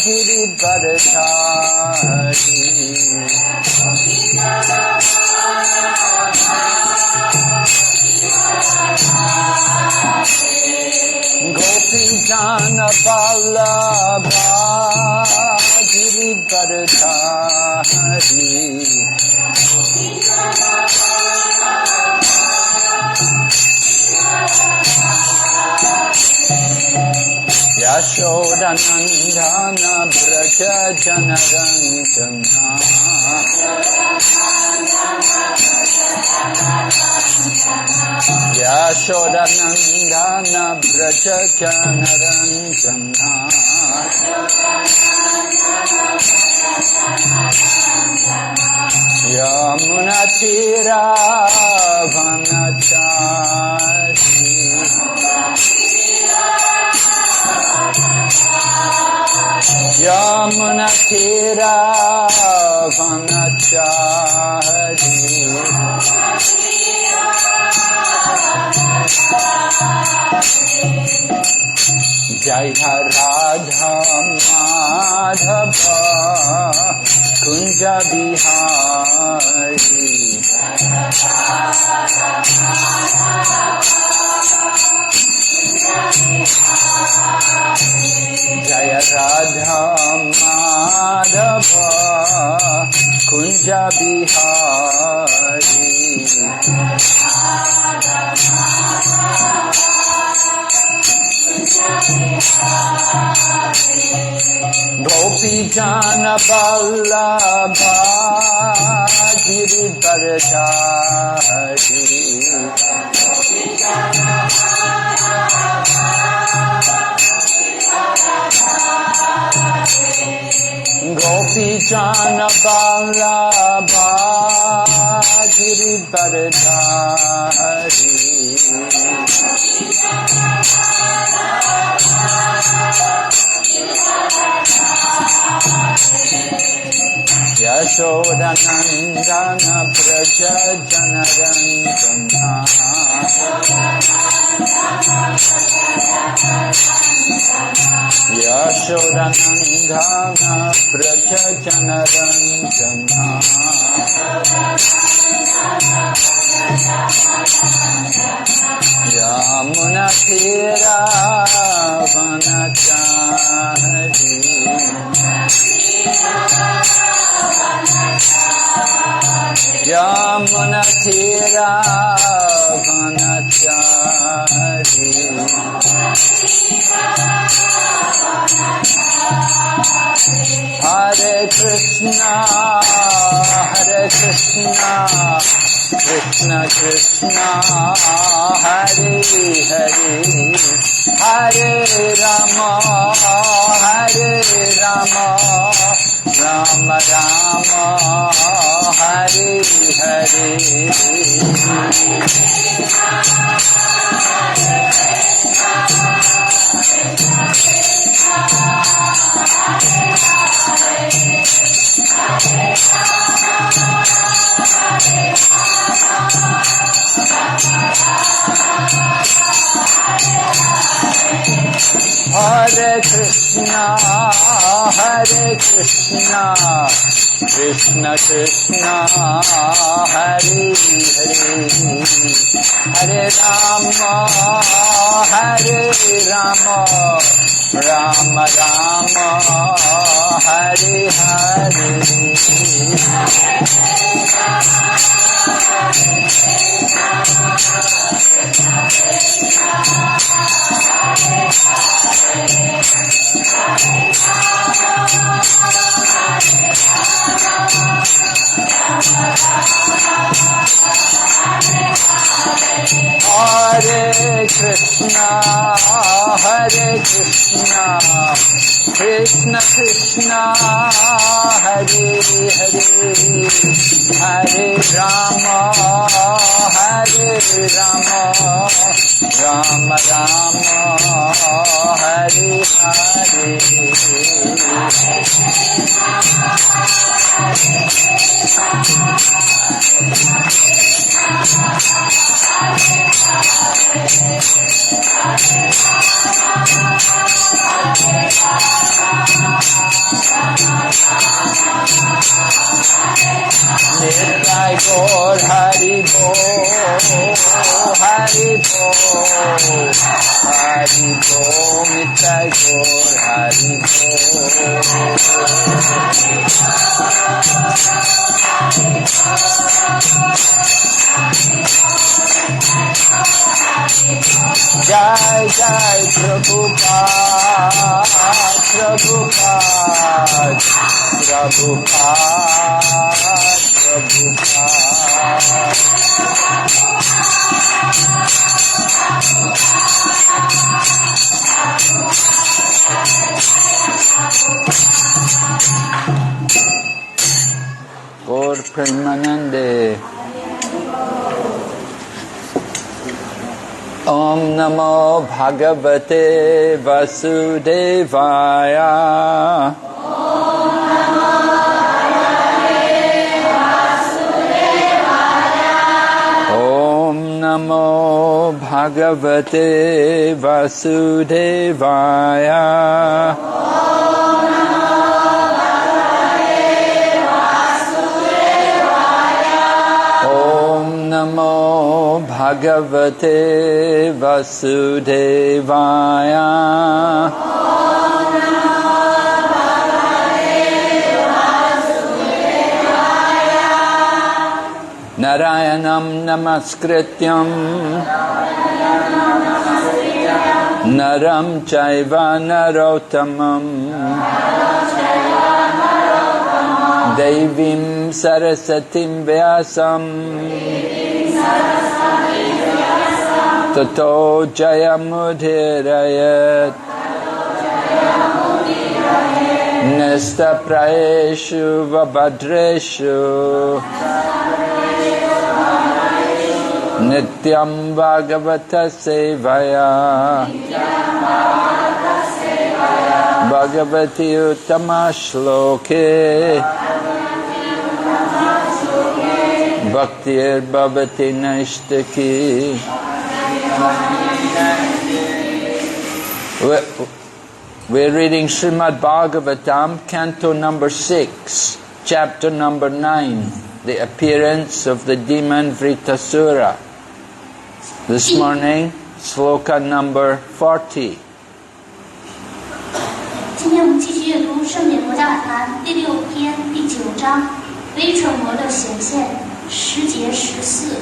Giri Bharatari Gopi Jana Vallabha Giri Bharatari Yashoda Nandana Braja Janaranjana Yashoda Nandana Braja Janaranjana Yamuna Tira Vanachari Yamuna Tira Vanachari Jaya Radha Madhava Kunja Bihari Jaya Radha Madhava Kunja Bihari Gopi Jana Vallabha Giri Bharatari Gopi Jana Vallabha Giri Bharatari Yashoda Nandana Braja Janaranjana Yashoda Nandana Braja Janaranjana Yamuna Tira Vanachari Yamuna Tira Vanachari Hare Krishna Krishna Krishna Hare Hare Hare Rama Rama Rama Hare Hare Hare Krishna Krishna Krishna Hare Hare Hare Rama Rama Rama Hare Hare Hare Krishna Krishna Krishna Hare Hare Hare Rama Rama Rama Hare Hare Hare Nitai Gaur Hari Bol, Hari Bol, Hari Bol, Nitai Gaur Hari Bol. Jai Jai Prabhupada, Prabhupada, Prabhupada, Prabhupada. Gaur Premanande. Om Namo Bhagavate Vasudevaya. Om Namo Bhagavate Vasudevaya. Om Namo Bhagavate Vasudevaya. Narayanam Namaskrityam Naram Chaiva Narottamam Devim Sarasatim Vyasam Tato Jayamudhirayat Nesta Praeshu Vabhadreshu Nityam Bhagavata Sevaya Bhagavati Uttama Shloke Bhaktir Bhavati Naishtaki. We're reading Srimad Bhagavatam, Canto number 6, chapter number 9, the appearance of the demon Vritasura. This morning, sloka number 40. 今天我们继续阅读圣典罗迦瓦坛第6篇第9章，微蠢魔的显现，10节14。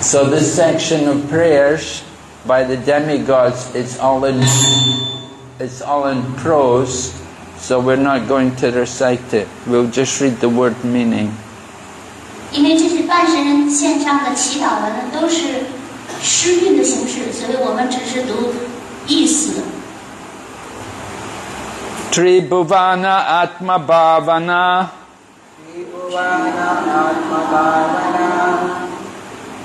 So this section of prayers by the demigods, it's all in prose, so we're not going to recite it. We'll just read the word meaning. 因为这是半神人献上的祈祷文，都是诗韵的形式，所以我们只是读意思。Tribhuvana Atma Bhavana.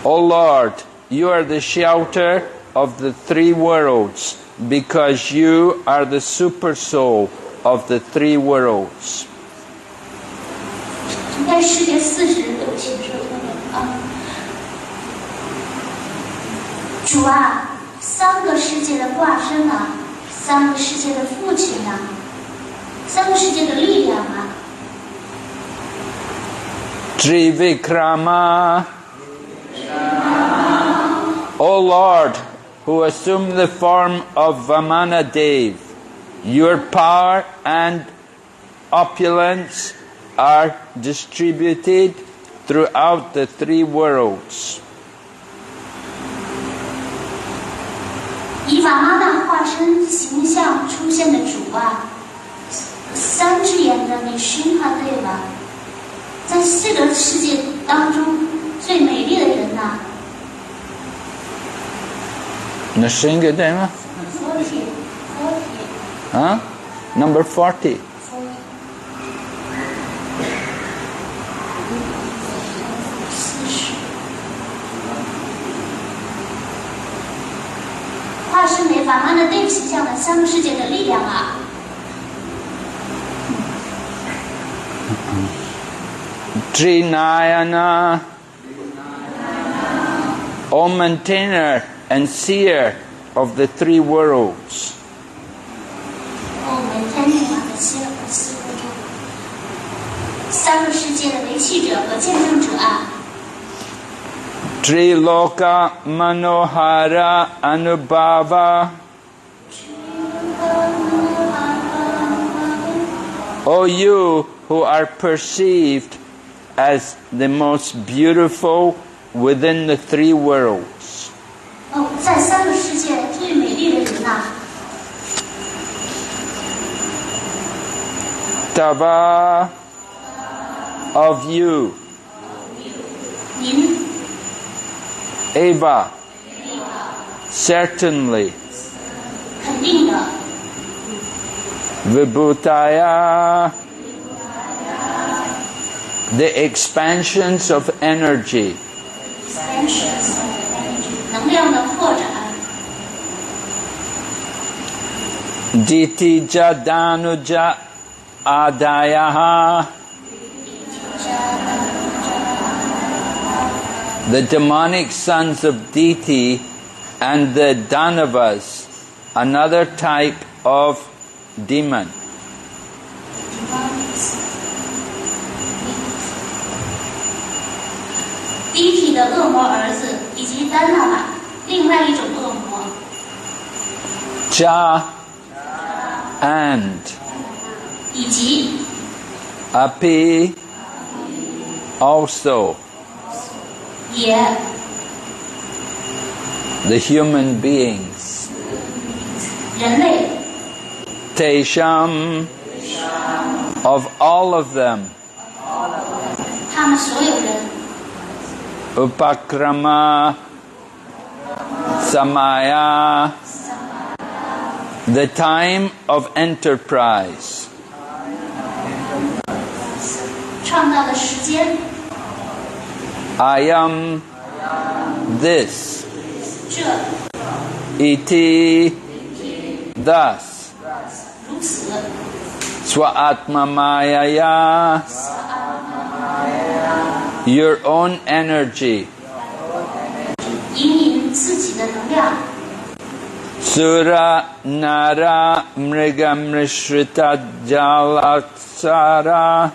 O Lord, you are the shelter of the three worlds, because you are the super soul of the three worlds. 在10节40有启示啊，主啊，三个世界的化身啊，三个世界的父亲啊，三个世界的力量啊。Trivikrama. O Lord, who assumed the form of Vamana Dev, your power and opulence are distributed throughout the three worlds. 以法玛那化身形象出现的主啊，三只眼的你熏他对吧？在四个世界当中最美丽的人呐、Nashinga Dema? Huh? Number 40. Trinayana. O maintainer and seer of the three worlds. 我们天地王的希尔和斯布多，三个世界的维系者和见证者啊！ Triloka Manohara Anubhava. O you who are perceived as the most beautiful within the three worlds. 哦，在三个世界最美丽的人呐、Tava of you. 您 Eva. Certainly. 肯定的， Vibhutaya. The expansions of energy. 能量的扩展。 Ditija Danuja Adayaha. The demonic sons of Diti and the Danavas, another type of demon. 第一体的恶魔儿子以及丹娜玛，另外一种恶魔。 Ja and 以及 Api also. 也 The human beings. 人类 Tesham of all of them. 他们所有人 Upakrama Samaya. The time of enterprise. 创造的时间， Ayam this. 这 Iti thus. 如此， Swatma Mayaya. Your own energy. 引领自己的能量。 Sura Nara Mriga Mrishrita Jalatsara.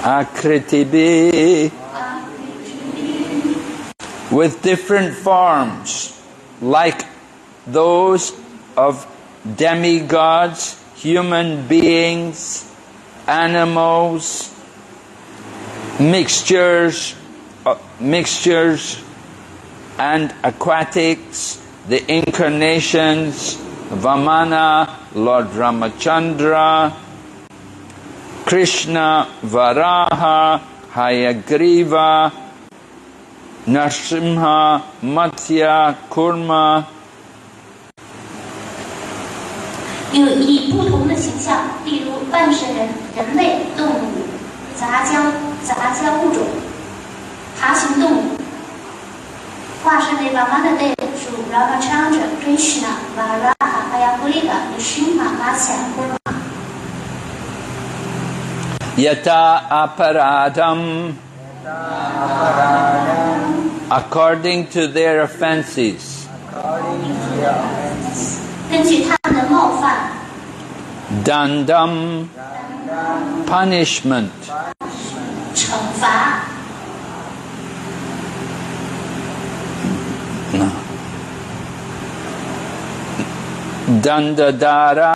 Akritibi. With different forms, like those of demigods, human beings, animals, mixtures and aquatics, the incarnations, Vamana, Lord Ramachandra, Krishna, Varaha, Hayagriva, Narasимха, Matsya, Kurma. 有以不同的形象，例如半神人、人类、动物、杂交物种、爬行动物。化身为Vamana的属 Ramachandra、Krishna、Varaha、Hayagriva、Narasимха、Matsya、Kurma。 Yata aparadam. According to their offenses. 根据他们的冒犯， Dandam. Punishment. 惩罚 No. Dandadara.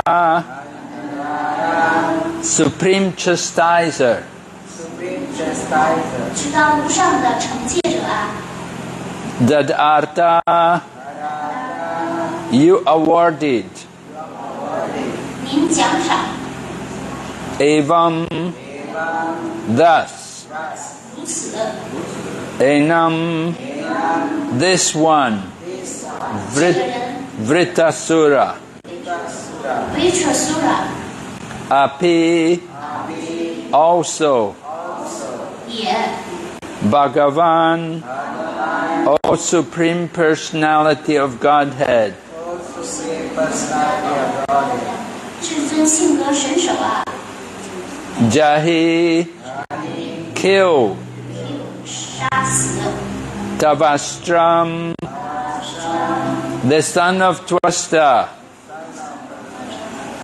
Supreme chastiser. 至高无上的惩戒者啊， Dadarta. You awarded. 您奖赏 Evam. Thus. 如此， Enam. This one. 这个人 Vritasura. Vitrasura Api. Also. 也 Bhagavan. O Supreme Personality of Godhead. 至尊性格神手啊， Jahi, kill. 杀死 Tavastram, the son of Twasta.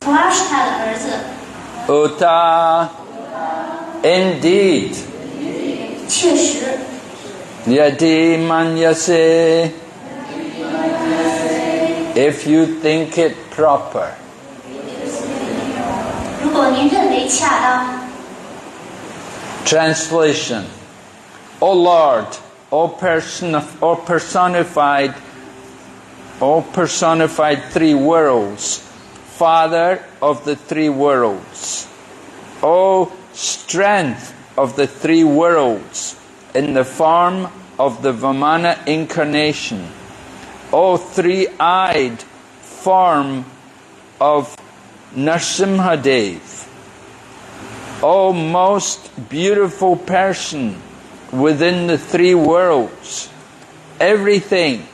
图拉是他的儿子， Uta, indeed. 确实 Yadi manyase, if you think it proper. 如果您认为恰当， Translation. O Lord, O personified three worlds, Father of the three worlds, O strength of the three worlds in the form of the Vamana incarnation, O three-eyed form of Narasimha Dev, O most beautiful person within the three worlds, everything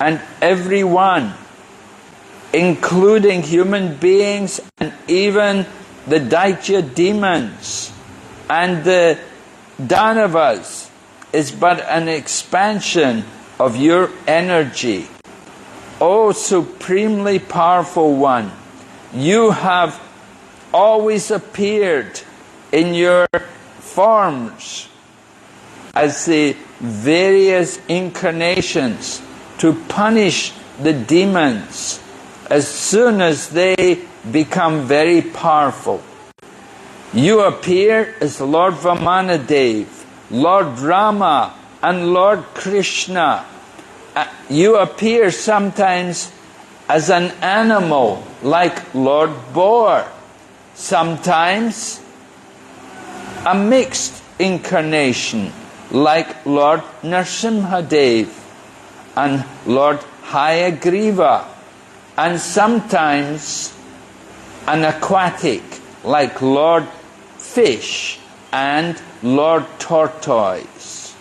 and everyone, including human beings and even the Daitya demons and the Danavas, is but an expansion of your energy. O supremely powerful one, you have always appeared in your forms as the various incarnations to punish the demons as soon as they become very powerful. You appear as Lord Vamanadev, Lord Rama and Lord Krishna. You appear sometimes as an animal like Lord Boar, sometimes a mixed incarnation like Lord Narasimha Dev and Lord Hayagriva, and sometimes an aquatic like Lord Fish and Lord Tortoise.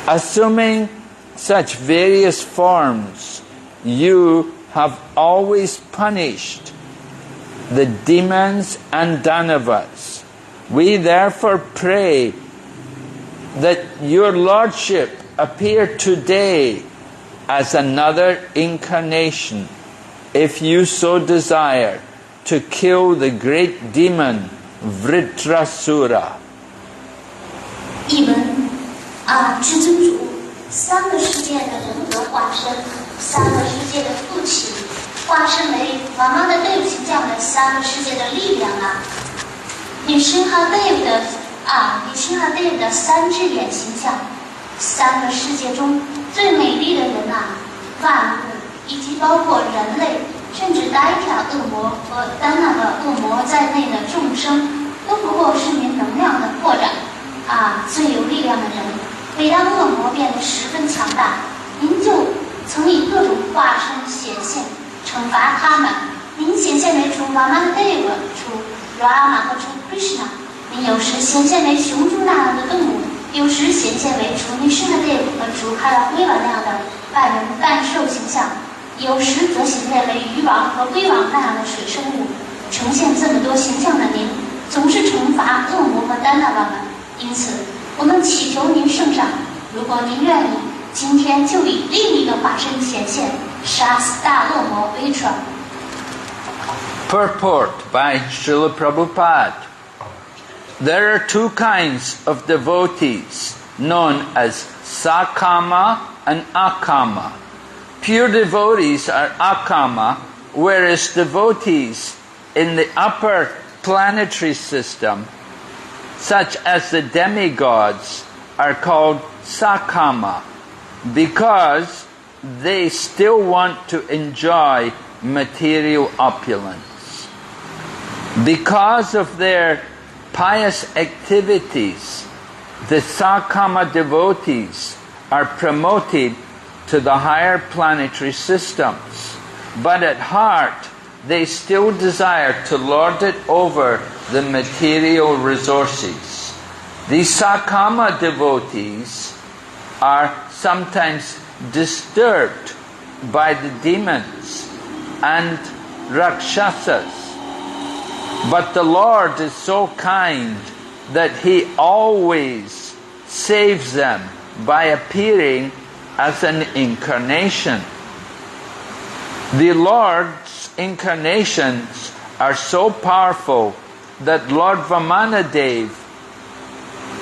Assuming such various forms, you have always punished the demons and Danavas. We therefore pray that your Lordship appear today as another incarnation, if you so desire, to kill the great demon Vritrasura. 译文至尊主，三个世界的人格化身，三个世界的父亲，化身为妈妈的队伍形象的三个世界的力量你身哈队伍的三只眼形象，三个世界中最美丽的人万物以及包括人类，甚至达伊塔恶魔和丹那个恶魔在内的众生，都不过是您能量的扩展最有力量的人。每当恶魔变得十分强大，您就曾以各种化身显现，惩罚他们。您显现为主Vamanadeva，主 Rama 和主 Krishna。您有时显现为熊猪那样的动物，有时显现为主Nishinadeva和主Hayagriva那样的半人半兽形象，有时则显现为鱼王和龟王那样的水生物。呈现这么多形象的您，总是惩罚恶魔和丹那瓦们。因此，我们祈求您圣上，如果您愿意，今天就以另一个化身显现，杀死大恶魔 Vitra。 Purport by Srila Prabhupada. There are two kinds of devotees known as Sakama and Akama. Pure devotees are Akama, whereas devotees in the upper planetary system, such as the demigods, are called Sakama, because they still want to enjoy material opulence. Because of their pious activities, the Sakama devotees are promoted to the higher planetary systems, but at heart they still desire to lord it over the material resources. These Sakama devotees are sometimes disturbed by the demons and Rakshasas, But the Lord is so kind that He always saves them by appearing as an incarnation. The Lord's incarnations are so powerful that Lord Vamanadev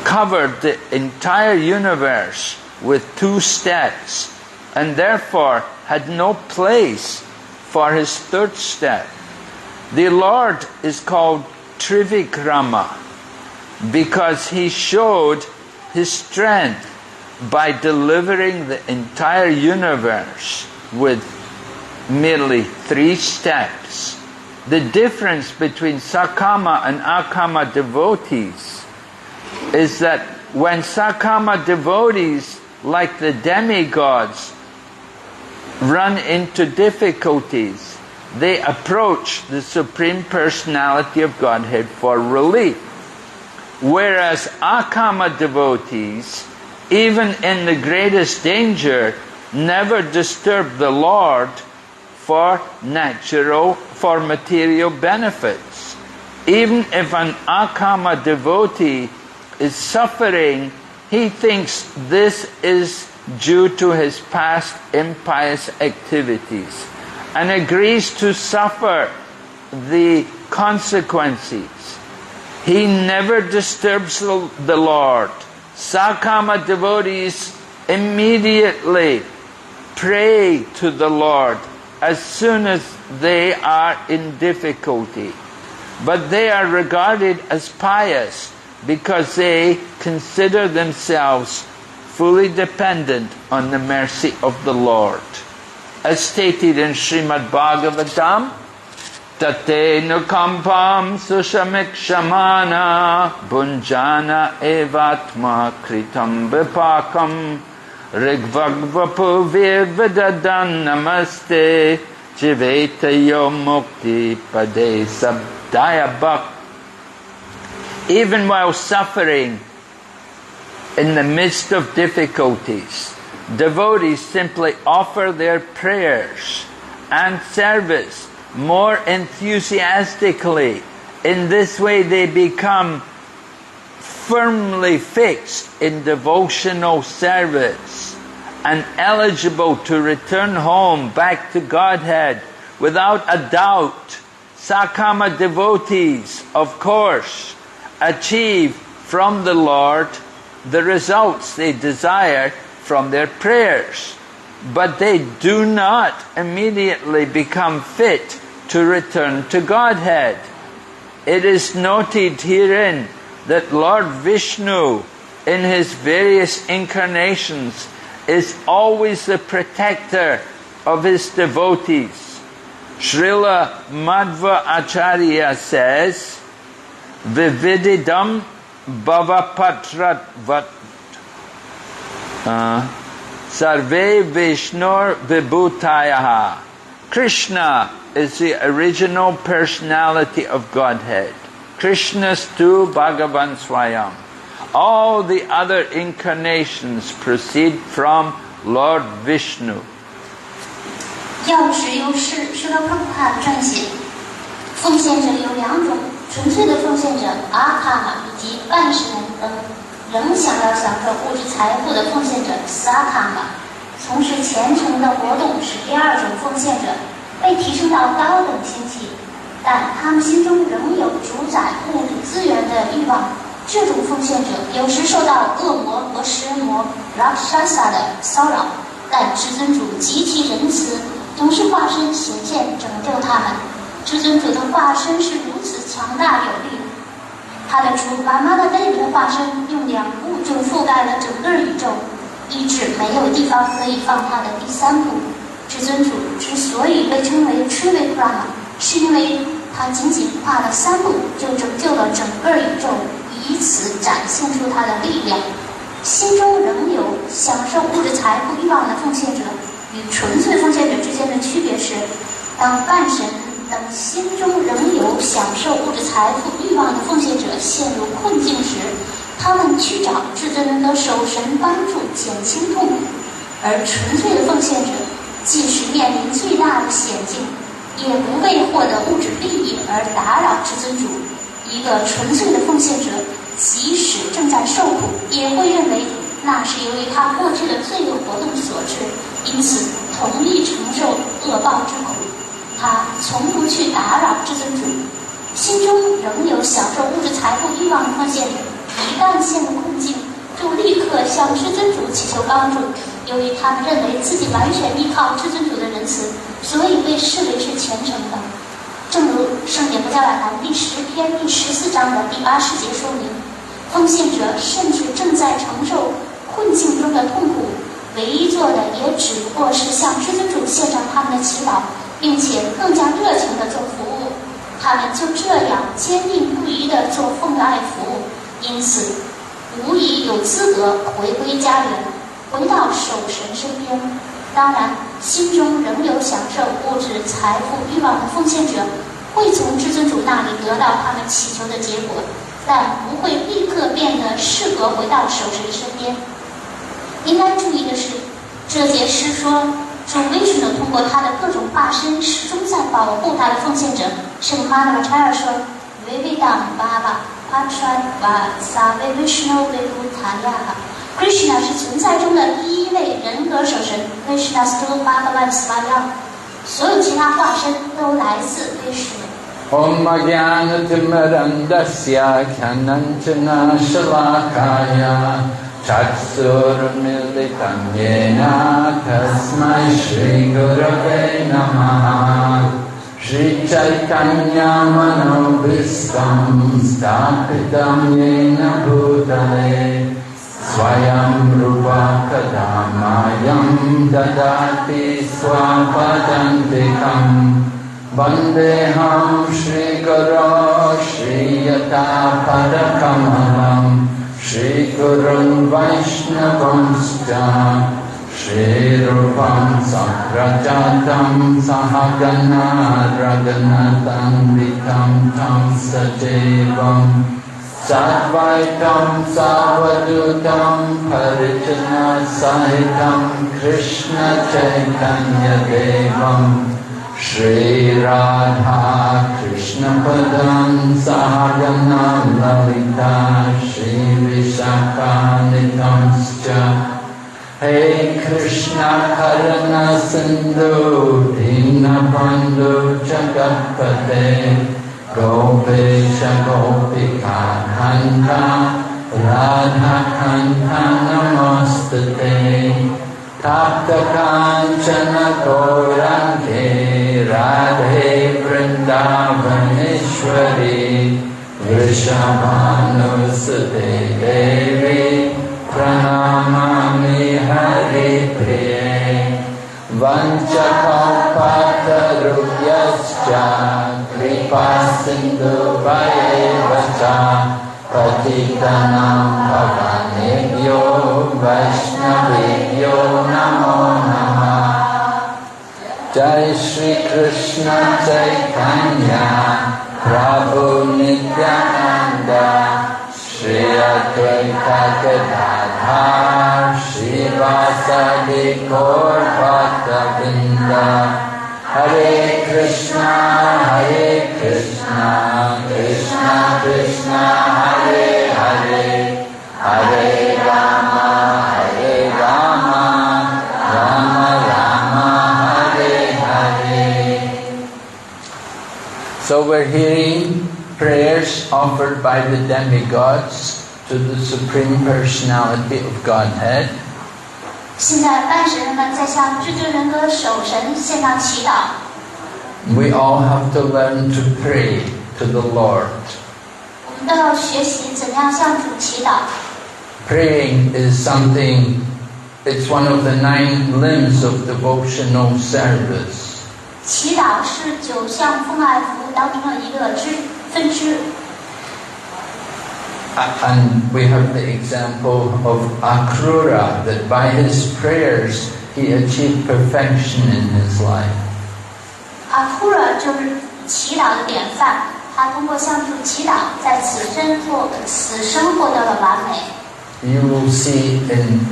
covered the entire universe with 2 steps and therefore had no place for his 3rd step. The Lord is called Trivikrama because he showed his strength by delivering the entire universe with merely 3 steps. The difference between Sakama and Akama devotees is that when Sakama devotees, like the demigods, run into difficulties, they approach the Supreme Personality of Godhead for relief. Whereas Akama devotees, even in the greatest danger, never disturb the Lord for material benefits. Even if an Akama devotee is suffering, he thinks this is due to his past impious activities and agrees to suffer the consequences. He never disturbs the Lord. Sakama devotees immediately pray to the Lord as soon as they are in difficulty. But they are regarded as pious because they consider themselves fully dependent on the mercy of the Lord. As stated in Srimad Bhagavatam, Tate nukampam susamikshamana bunjana evatma kritam vipakam rigvagvapu virvidadan namaste jivetayo mukti pade sabdaya bhak. Even while suffering in the midst of difficulties, devotees simply offer their prayers and service more enthusiastically. In this way they become firmly fixed in devotional service and eligible to return home back to Godhead without a doubt. Sakama devotees, of course, achieve from the Lord the results they desire from their prayers, but they do not immediately become fit to return to Godhead. It is noted herein that Lord Vishnu, in his various incarnations, is always the protector of his devotees. Srila Madhva Acharya says, Vivididam bhavapatrat vat sarve vishnur vibhutayaha. Krishna is the original personality of Godhead. Krishnastu Bhagavan Swayam. All the other incarnations proceed from Lord Vishnu. 药师由是了પ્રભુ撰写，奉献者有2种，纯粹的奉献者阿卡玛以及半世人等仍想要享受物质财富的奉献者萨卡玛。从事虔诚的活动是第2种奉献者，被提升到高等星期，但他们心中仍有主宰物质资源的欲望。这种奉献者有时受到恶魔和食人魔 Rakshasa 的骚扰，但至尊主极其仁慈，总是化身显现拯救他们。至尊主的化身是如此强大有力，他的主妈妈的代理的化身用2部就覆盖了整个宇宙，以致没有地方可以放他的第3部。至尊主之所以被称为 Trivikrama， 是因为他仅仅画了3部就拯救了整个宇宙，以此展现出他的力量。心中仍有享受物质财富欲望的奉献者与纯粹奉献者之间的区别是，当半神等心中仍有享受物质财富欲望的奉献者陷入困境时，他们去找至尊的守神帮助减轻痛苦，而纯粹的奉献者即使面临最大的险境，也不为获得物质利益而打扰至尊主。一个纯粹的奉献者，即使正在受苦，也会认为那是由于他过去的罪恶活动所致，因此同意承受恶报之苦。他从不去打扰至尊主，心中仍有享受物质财富欲望的奉献者，一旦陷入困境，就立刻向至尊主祈求帮助。由于他们认为自己完全依靠至尊主的仁慈，所以被视为是虔诚的。正如圣典不加拉谈第10篇第14章的第80节说明，奉献者甚至正在承受困境中的痛苦，唯一做的也只不过是向至尊主献上他们的祈祷，并且更加热情地做服务。他们就这样坚定不移地做奉爱服务，因此无疑有资格回归家园，回到守神身边。当然，心中仍有享受物质财富欲望的奉献者，会从至尊主那里得到他们祈求的结果，但不会立刻变得适合回到守神身边。应该注意的是，这节诗说主Vishnu通过他的各种化身始终在保护他的奉献者。圣玛纳查尔说 Vividam Baba Patra Save Vishnu Vibhutaya Krishna 是存在中的第一位人格守神 Krishna Stu Bhagavan Svayam， 所有其他化身都来自 Vishnu。 Om Jnanatimmarandasya Kyananchana Shalakaya Chaksur-militam Yena Tasmai Shri Gurave Namaha Shri Chaitanya Manobhistam Stapitam Yena Bhutale Swayam Rupa Kadamayam Dadati Swapadantikam Vandeham Shri Guru Shri Yata Padakamalam Shri Gurun Vaishnavamscha Shri Rupam Sakrajatam Sahagana Raganatam Vitam Tam Sajevam Sadvaitam Savadutam Parijana Sahitam Krishna Chaitanya Devam Shri Radha Krishna Padam Sahagana Lalita Shri Vishakanitamscha Hey Krishna Karana Sindhu Dinabandhu Jagatpate Gopesha Gopika Kanta Radha Kanta Namastate Tapta Kanchana Gaurange Radhe Vrindavaneshwari Vrishabhanusate Devi Pranamami Hari Priye Vanchakalpatarubhyascha Kripa-sindhu Vayevacha Patitanam Pavanebhyo Vaishnavebhyo Namo Namah. Jai Shri Krishna Chaitanya Prabhu Nityananda Shri Advaita Gadadhar Shri Vasadi Gaur Bhakta-vrinda. Hare Krishna, Krishna Krishna, Hare Hare, Hare Rama, Rama Rama, Hare Hare. So we're hearing prayers offered by the demigods to the Supreme Personality of Godhead. 现在半神人们在向至尊人格守神献上祈祷。We all have to learn to pray to the Lord. 我们都要学习怎样向主祈祷。Praying is something, it's one of the 9 limbs of devotional service. 祈祷是9项奉爱服务当中的一个分支。And we have the example of Akrura, that by his prayers he achieved perfection in his life. Akrura 就是祈祷的典范，他通过向主祈祷，在此生获得了完美。You will see in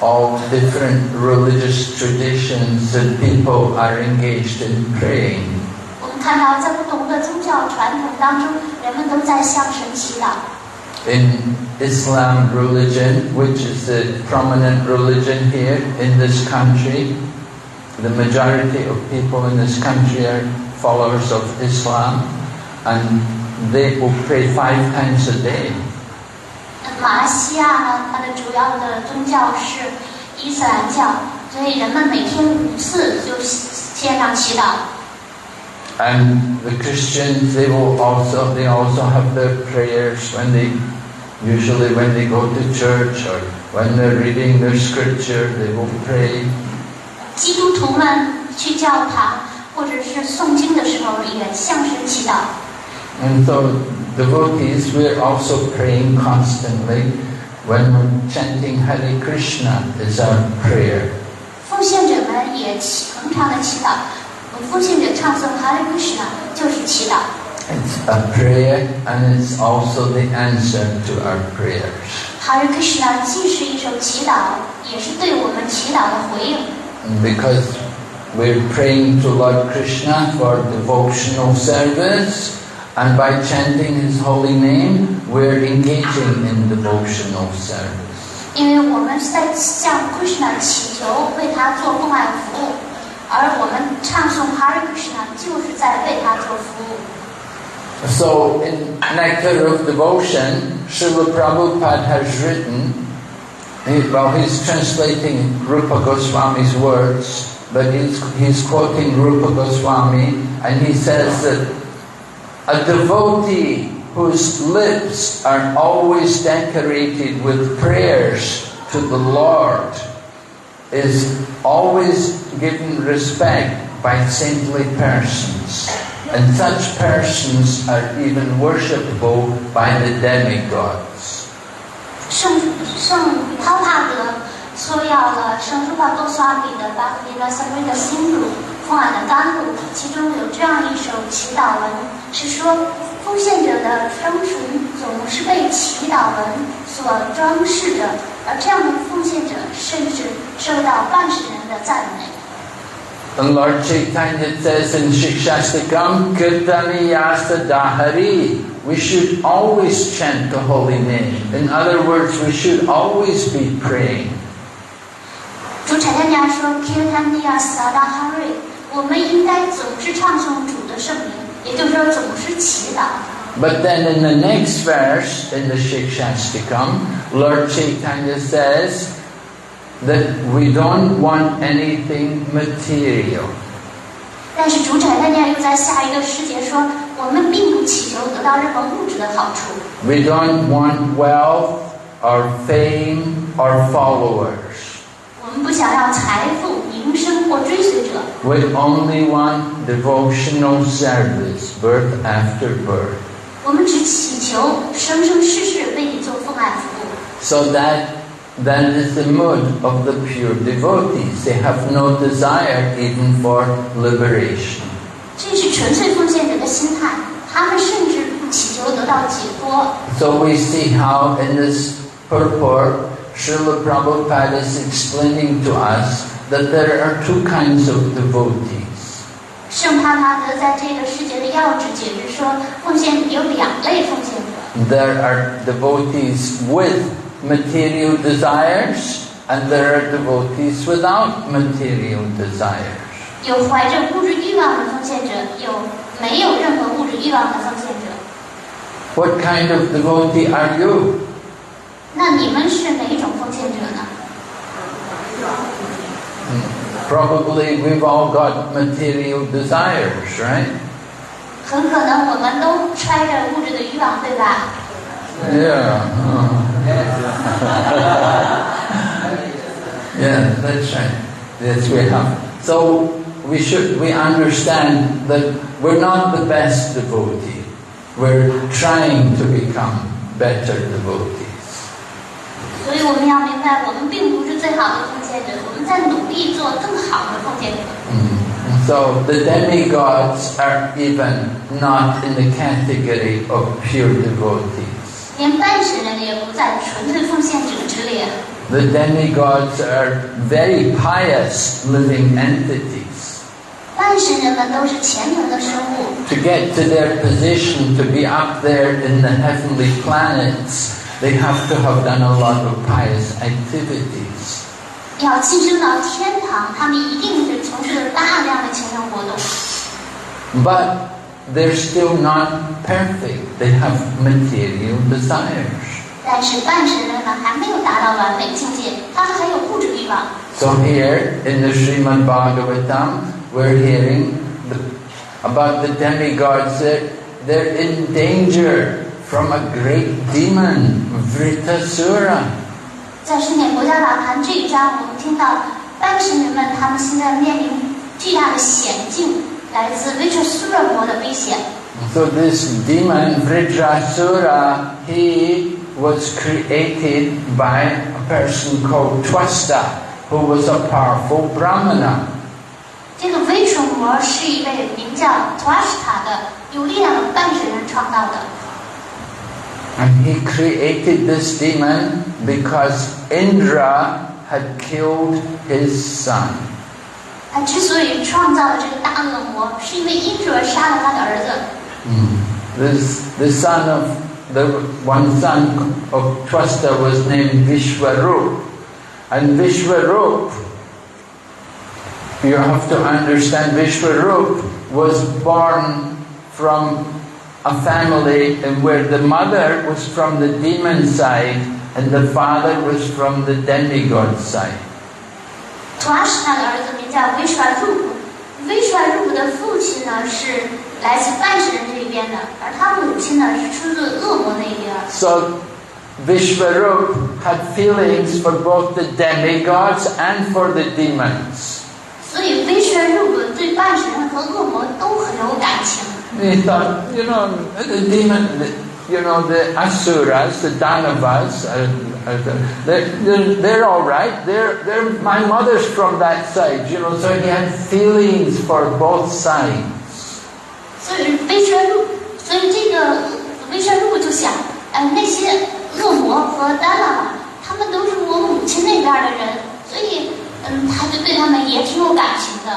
all different religious traditions that people are engaged in praying. 看到在不同的宗教传统当中，人们都在向神祈祷。In Islam religion, which is the prominent religion here in this country, the majority of people in this country are followers of Islam, and they will pray 5 times a day. 马来西亚呢，它的主要的宗教是伊斯兰教，所以人们每天5次就线上祈祷。And the Christians, they also have their prayers usually when they go to church or when they're reading their scripture, they will pray. 基督徒们去教堂或者是诵经的时候，也向神祈祷。And so devotees, we're also praying constantly when we're chanting Hare Krishna is our prayer. 奉献者们也恒常的祈祷。奉献者唱诵 Hare Krishna 就是祈祷。It's a prayer and it's also the answer to our prayers. Hare Krishna 既是一首祈祷，也是对我们祈祷的回应。Because we're praying to Lord Krishna for devotional service, and by chanting His holy name, we're engaging in devotional service. 因为我们在向 Krishna 祈求，为他做奉爱服务，而我们唱诵 Hare Krishna 就是在为他做服务。So in Nectar of Devotion, Srila Prabhupada has written, he's translating Rupa Goswami's words, but he's quoting Rupa Goswami, and he says that a devotee whose lips are always decorated with prayers to the Lord is always given respect by saintly persons. And such persons are even worshipable by the demigods. 圣帕帕德抽要了圣รูป多斯瓦米的BVV Narasimha Swami奉爱的甘露，其中有这样一首祈祷文，是说奉献者的称唇总是被祈祷文所装饰着，而这样的奉献者甚至受到办事人的赞美。And Lord Chaitanya says in Shikshastikam, Kirtaniyasa Dahari, we should always chant the holy name. In other words, we should always be praying. 主产家娘说 Kirtaniyasa Dahari， 我们应该总是唱诵主的圣名，也就是说总是祈祷。But then in the next verse, in the Shikshastikam, Lord Chaitanya says that we don't want anything material. 但是主产家娘又在下一个诗节说，我们并不祈求得到任何物质的好处。We don't want wealth or fame or followers. 我们不想要财富、名声或追随者。We only want devotional service, birth after birth. 我们只祈求生生世世为你做奉爱服务。 So that is the mood of the pure devotees. They have no desire even for liberation. 这是纯粹奉献者的心态，他们甚至不祈求得到解脱。 So we see how in this purport, Srila Prabhupada is explaining to us that there are 2 kinds of devotees. 圣帕帕德在这个世界的要旨解释说，奉献有2类奉献者。There are devotees with material desires, and there are devotees without material desires. 有怀着物质欲望的奉献者，有没有任何物质欲望的奉献者。 What kind of devotee are you? 那你们是哪一种奉献者呢？ Probably we've all got material desires, right? 很可能我们都揣着物质的欲望，对吧？ Yeah. Yeah, that's right. Yes, we have. So we understand that we're not the best devotee. We're trying to become better devotees. 所以我们要明白，我们并不是最好的奉献者，我们在努力做更好的奉献者。So the demigods are even not in the category of pure devotees. 连半神人也不在纯粹奉献者之列。 The demigods are very pious living entities. 半半神人们都是虔诚的生物。To get to their position, to be up there in the heavenly planets, they have to have done a lot of pious activities. 要晋升到天堂，他们一定是从事了大量的虔诚活动。But they're still not perfect. They have material desires. 但是半神人们还没有达到完美境界，他们还有物质欲望。So here in the Srimad Bhagavatam, we're hearing about the demigods that they're in danger from a great demon, Vritasura. 在圣典国家法坛这一章，我们听到半神人们他们现在面临巨大的险境，来自 Vritasura 魔的危险。So this demon Vritasura, he was created by a person called Twasta, who was a powerful Brahmana. 这个微蠢魔是一位名叫 Twasta 的有力量的半神人创造的。And he created this demon because Indra had killed his son. 他之所以创造了这个大恶魔，是因为因者杀了他的儿子。The son of the one son of Twasta was named Vishwarup, and Vishwarup, you have to understand, Vishwarup was born from a family in where the mother was from the demon side and the father was from the demigod side. Twasta 的儿子名叫 Vishwarup 的父亲呢是来自半神人这一边的，而他母亲呢是出自恶魔那一边。So Vishwarup had feelings for both the demigods and for the demons. 所以 Vishwarup 对半神人和恶魔都很有感情。He thought, the demon, the asuras, the danavas, they're all right. They're my mother's from that side, so he had feelings for both sides. 所以这个 Vishwarup 就想，那些恶魔和丹娜瓦，他们都是我母亲那边的人，所以他就对他们也挺有感情的。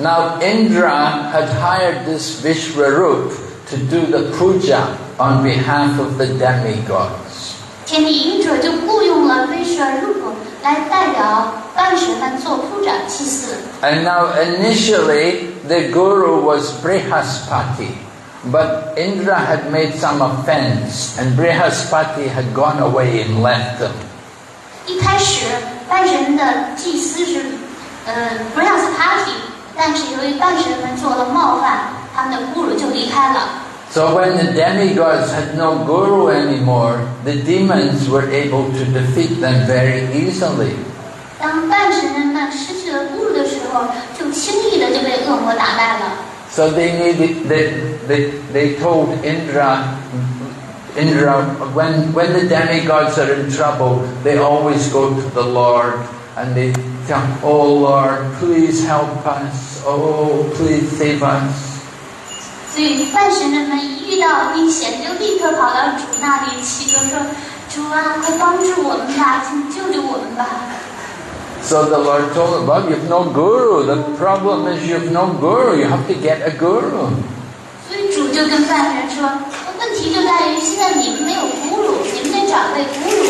Now Indra had hired this Vishwarup to do the puja on behalf of the demigods. 天帝因者就雇佣了 Vishwarup 来代表半神们做puja祭祀。And now initially the guru was Brihaspati, but Indra had made some offense and Brihaspati had gone away and left them. 一开始半神的祭司是Brihaspati， 但是由于半神们做了冒犯，他们的guru就离开了。So when the demigods had no guru anymore, the demons were able to defeat them very easily. 当半神人们失去了guru的时候，就轻易的就被恶魔打败了。So they told Indra, when the demigods are in trouble, they always go to the Lord and they tell, "Oh Lord, please help us. Oh, please save us." 所以半神人们一遇到危险，就立刻跑到主那里祈求说：“主啊，快帮助我们吧，请救救我们吧。” So the Lord told them, "Well, you've no guru. The problem is you've no guru. You have to get a guru." 所以主就跟半神说：“问题就在于现在你们没有guru，你们得找位guru。”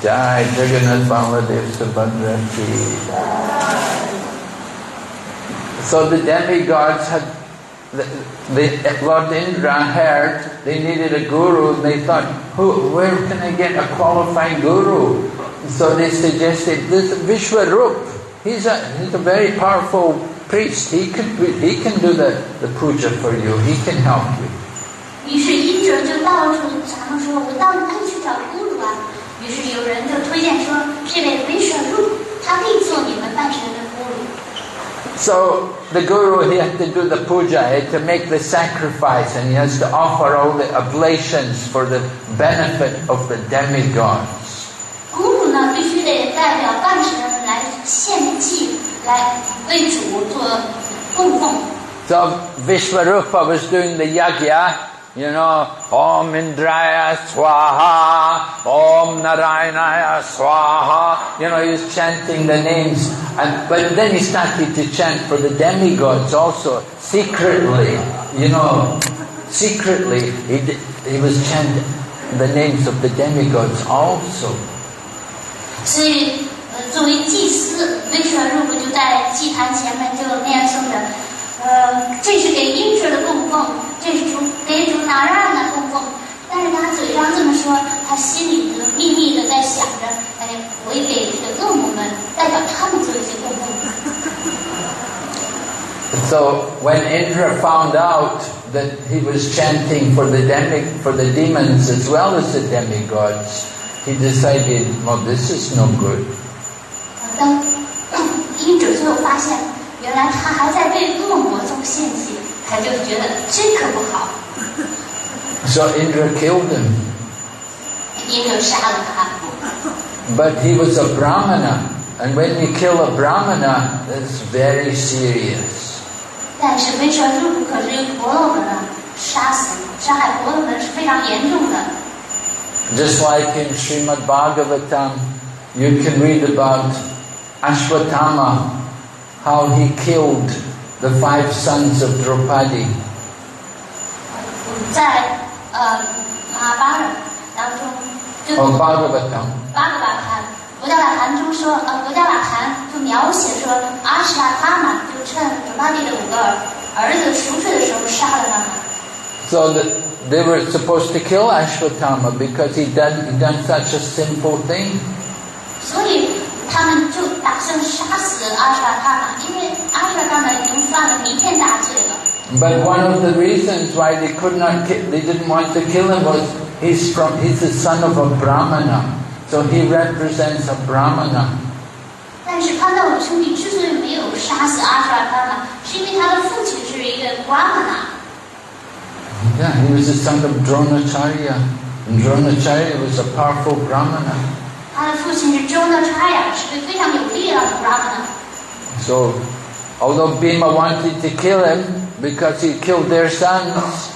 Jai Jagannath Baladev Subhadrati. So the demigods had, Lord Indra heard they needed a guru, and they thought, where can I get a qualified guru? So they suggested this Vishwarup. He's a very powerful priest. He can do the puja for you. He can help you. 于是因者就到处查问说：“我到哪里去找guru啊？”于是有人就推荐说：“这位 Vishwarup， 他可以做你们半神的guru。” So the guru, he had to do the puja, he had to make the sacrifice, and he has to offer all the oblations for the benefit of the demigods. guru 呢，必须得代表半神来献祭，来为主做供奉。So Vishwarupa was doing the yagya, you know, Om Indraya Swaha, Om Narayanaya Swaha. You know, he was chanting the names. But then he started to chant for the demigods also, secretly. You know, secretly he was chanting the names of the demigods also. 所以，作为祭司，维舍入部就在祭坛前面就念诵着，这是给英者的供奉，这是给主拿让的供奉。但是他嘴上这么说，他心里就秘密的在想着，我也给这个恶魔们代表他们做一些供奉。So when Indra found out that he was chanting for the demons as well as the demigods, he decided, well, this is no good. 当英者最后发现，原来他还在被恶魔中献祭，他就觉得这可不好。So Indra killed him. 英者杀了他。But he was a Brahmana, and when you kill a Brahmana, it's very serious. 但是维舍入部可是婆罗门呢，杀害婆罗门是非常严重的。Just like in Srimad Bhagavatam, you can read about Ashwatthama, how he killed the 5 sons of Draupadi. 在马巴人当中，就Bhagavatam. 巴格巴坛，博加瓦坛中说，博加瓦坛就描写说，阿什瓦他玛就趁卓巴蒂的5个儿子熟睡的时候杀了他们。So they were supposed to kill Ashwatthama because he done such a simple thing. 所以他们就打算杀死阿什瓦他玛，因为阿什瓦他玛已经犯了弥天大罪了。But one of the reasons why they didn't want to kill him was he's the son of a Brahmana, so he represents a Brahmana. 但是潘道五兄弟之所以没有杀死阿什瓦他玛，是因为他的父亲是一个 Brahmana。Yeah, he was the son of Dronacharya, and Dronacharya was a powerful Brahmana. 他的父亲是Dronacharya，是个非常有力量的 Brahmana。 So, although Bhima wanted to kill him because he killed their sons,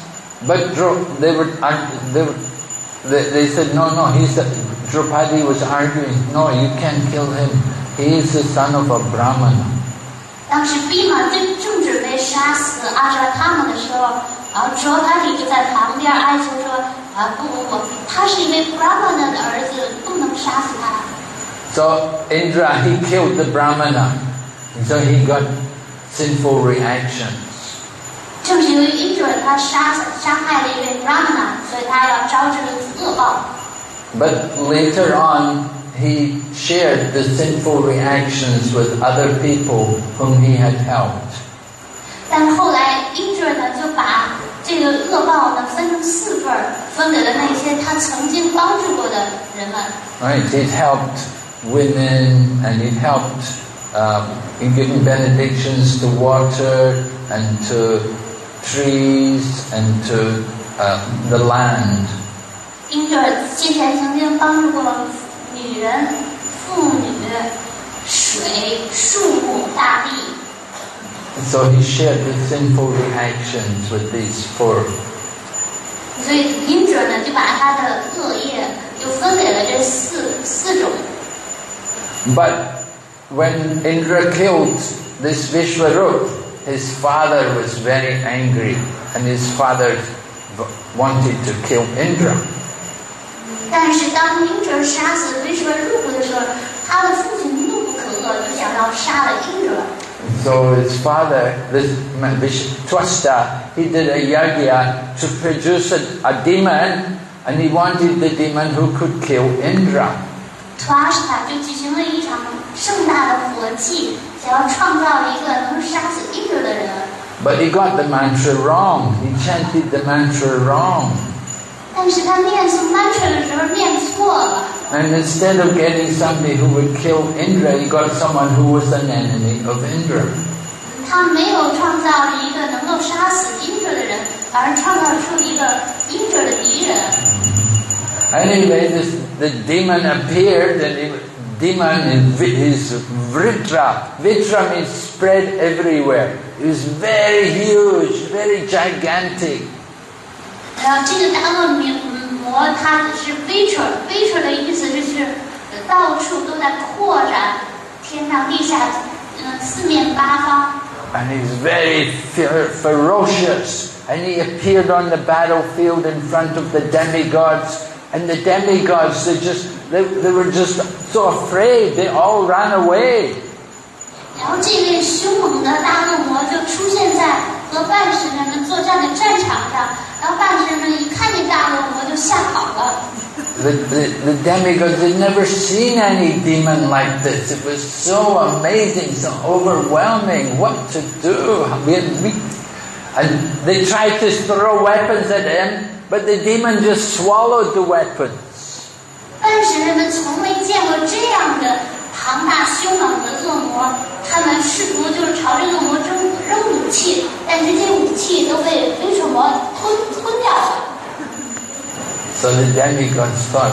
but they said no, Draupadi was arguing, no, you can't kill him. He is the son of a Brahmana. 当时弼马正准备杀死阿什瓦他玛的时候，卓巴蒂就在旁边哀求说：“不，他是一位 Brahmana 的儿子，不能杀死他。” So Indra, he killed the Brahmana, and so he got sinful reactions. 正是由于因着他杀害了一位 Brahmana， 所以他要招致恶报。 But later on, he shared the sinful reactions with other people whom he had helped. 但是后来因着呢，就把这个恶报呢分成4份，分给了那些他曾经帮助过的人们。Right, he'd helped women, and he'd helped in giving benedictions to water and to trees and to the land. 因着之前曾经帮助过女人、妇女、水、树木、大地。 So he shared the sinful reactions with these 4. 所以因着呢，就把他的恶业就分给了这四种。 But when Indra killed this Vishwarup, his father was very angry, and his father wanted to kill Indra. 但是当因着杀死维舍入部的时候，他的父亲怒不可遏，就想要杀了因着。 So his father, this Twasta, he did a yagya to produce a demon, and he wanted the demon who could kill Indra. Twasta 就举行了一场盛大的火祭，想要创造一个能杀死因着的人。 But he got the mantra wrong. He chanted the mantra wrong. 但是他念诵 mantra 的时候念错了。 And instead of getting somebody who would kill Indra, he got someone who was an enemy of Indra. 他没有创造一个能够杀死因着的人，反而创造出一个因着的敌人。 Anyway, the demon appeared, and the demon is Vritra. Vritra means spread everywhere. It was very huge, very gigantic. 然后这个大恶魔它只是 virtual 的意思就是到处都在扩展，天上地下，四面八方。And he's very ferocious. And he appeared on the battlefield in front of the demigods. And the demigods, they were just so afraid. They all ran away. 然后这位凶猛的大恶魔就出现在和半神人们作战的战场上，然后半神人们一看见大恶魔就吓跑了。The demigods had never seen any demon like this. It was so amazing, so overwhelming. What to do? And they tried to throw weapons at him, but the demon just swallowed the weapons. 半神人们从没见过这样的庞大凶猛的恶魔，他们试图就是朝着恶魔扔武器，但是这些武器都被恶魔吞掉了。So the demigods thought,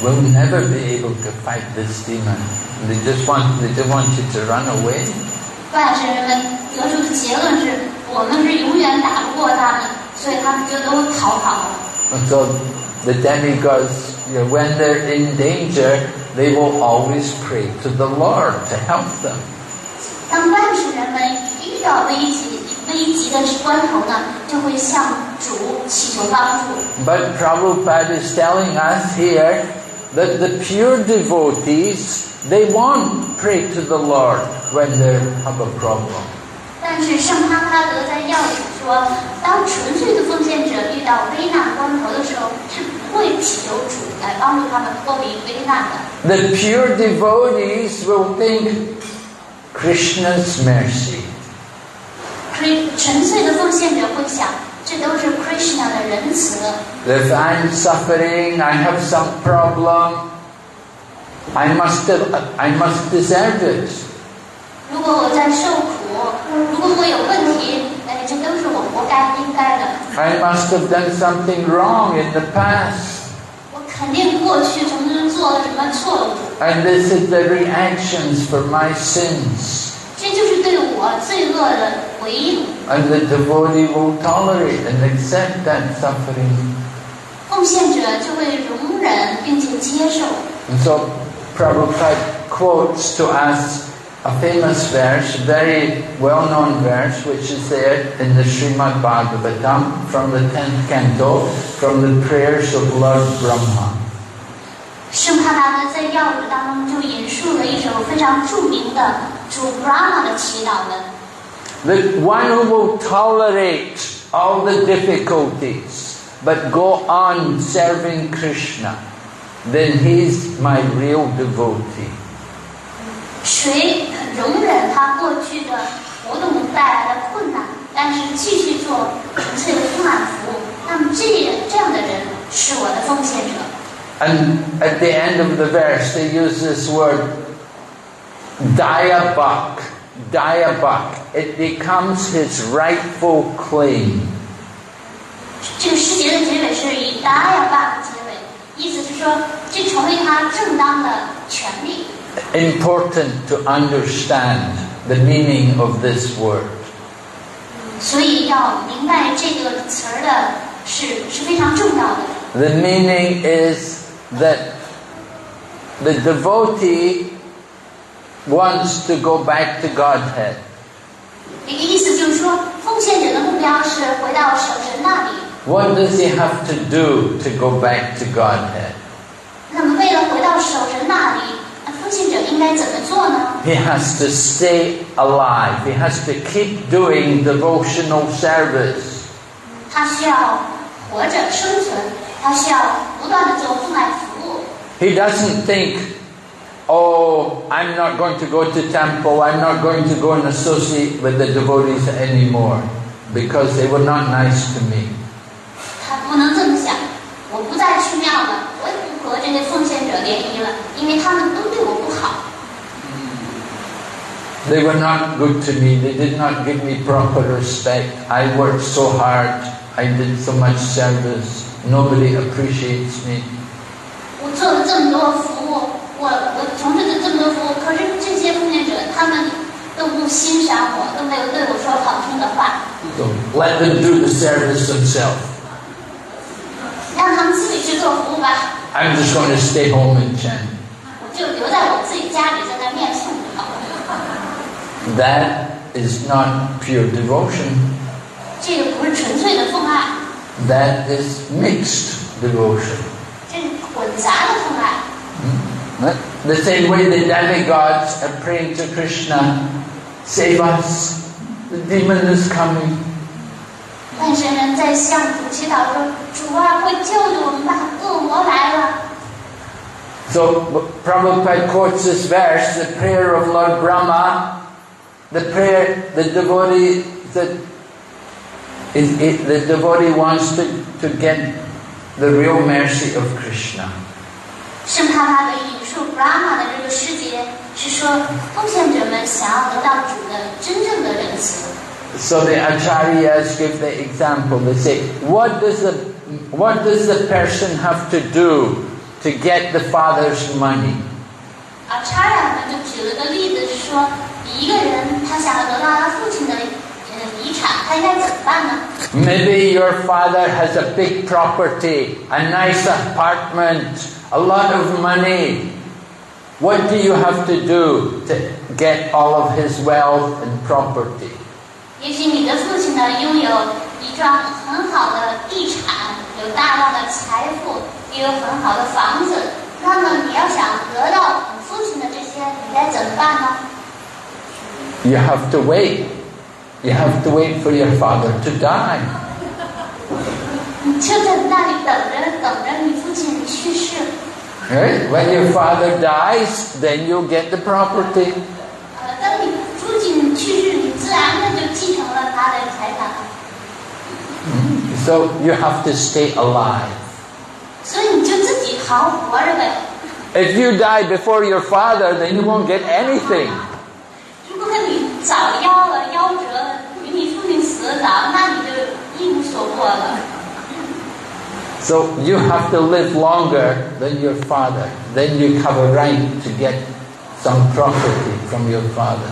we'll never be able to fight this demon. They just want you to run away. 半神人们得出的结论是，我们是永远打不过他们，所以他们就都逃跑了。And so the demigods, when they're in danger, they will always pray to the Lord to help them. 当半神人们遇到危急的关头呢，就会向主祈求帮助。But Prabhupada is telling us here that the pure devotees, they won't pray to the Lord when they have a problem. 但是圣哈哈德在要理说，当纯粹的奉献者遇到危难关头的时候，是不会祈求主来帮助他们脱离危难的。The pure devotees will think Krishna's mercy. 纯粹的奉献者会想，这都是 Krishna 的仁慈。If I'm suffering, I have some problem, I must deserve it. 如果我在受苦，如果我有问题，这都是我活该应该的。I must have done something wrong in the past. 我肯定过去曾经做了什么错误。And this is the reactions for my sins. 这就是对我罪恶的回应。And the devotee will tolerate and accept that suffering. 奉献者就会容忍并且接受。And so Prabhupada quotes to us a famous verse, very well-known verse, which is there in the Srimad Bhagavatam from the 10th canto, from the prayers of Lord Brahma. 圣哈达德在要旨当中就引述了一首非常著名的主 Brahma 的祈祷文。The one who will tolerate all the difficulties, but go on serving Krishna, then he's my real devotee. 谁容忍他过去的活动带来的困难，但是继续做纯粹的充满服务，那么这样的人是我的奉献者。And at the end of the verse, they use this word, dayabhak. Dayabhak. It becomes his rightful claim. 这个诗节的结尾是以达雅巴结尾，意思是说，这成为他正当的权利。Important to understand the meaning of this word. 所以要明白这个词儿的是非常重要的。The meaning is that the devotee wants to go back to Godhead. 这个意思就是说，奉献者的目标是回到守神那里。What does he have to do to go back to Godhead? 那么为了回到守神那里，奉献者应该怎么做呢？ He has to stay alive. He has to keep doing devotional service. 他需要活着生存，他需要不断的做奉爱服务。He doesn't think, oh, I'm not going to go to temple, I'm not going to go and associate with the devotees anymore because they were not nice to me. 他不能这么想，我不再去庙了，我也不和这些奉献者联谊了，因为他们都对我不好。They were not good to me, they did not give me proper respect. I worked so hard, I did so much service, nobody appreciates me. 我做了这么多服务，我从事了这么多服务，可是这些奉献者他们都不欣赏我，都没有对我说好听的话。So let them do the service themselves. 让他们自己去做服务吧， I'm just going to stay home and chant. 我就留在我自己家里，在那念诵就好了。 That is not pure devotion. 这个不是纯粹的奉爱， That is mixed devotion. 这是混杂的奉爱。 The same way the demigods are praying to Krishna, save us, the demon is coming. 万神人在向主祈祷说：“主啊，快救救我们吧，恶魔来了。” So Prabhupada quotes this verse, the prayer of Lord Brahma, the prayer, the devotee wants to get the real mercy of Krishna. 圣帕帕的引述 Brahma 的这个诗节是说，奉献者们想要得到主的真正的仁慈。 So the acharyas give the example. They say, what does the person have to do to get the father's money? 查尔们就举了个例子，是说一个人他想要得到他父亲的遗产，他应该怎么办呢？ Maybe your father has a big property, a nice apartment, a lot of money. What do you have to do to get all of his wealth and property? 也许你的父亲呢拥有一幢很好的地产，有大量的财富，也有很好的房子。那么你要想得到你父亲的这些，你该怎么办呢？ You have to wait. You have to wait for your father to die. 你就在那里等着你父亲去世。 Right? When your father dies, then you'll get the property. 当你父亲去世，你自然的就继承了他的财产。 So you have to stay alive. 所以你就自己好好活着呗。 If you die before your father, then you won't get anything. 如果你早夭折了，比你父亲死得早，那你就一无所获了。 So you have to live longer than your father. Then you have a right to get some property from your father.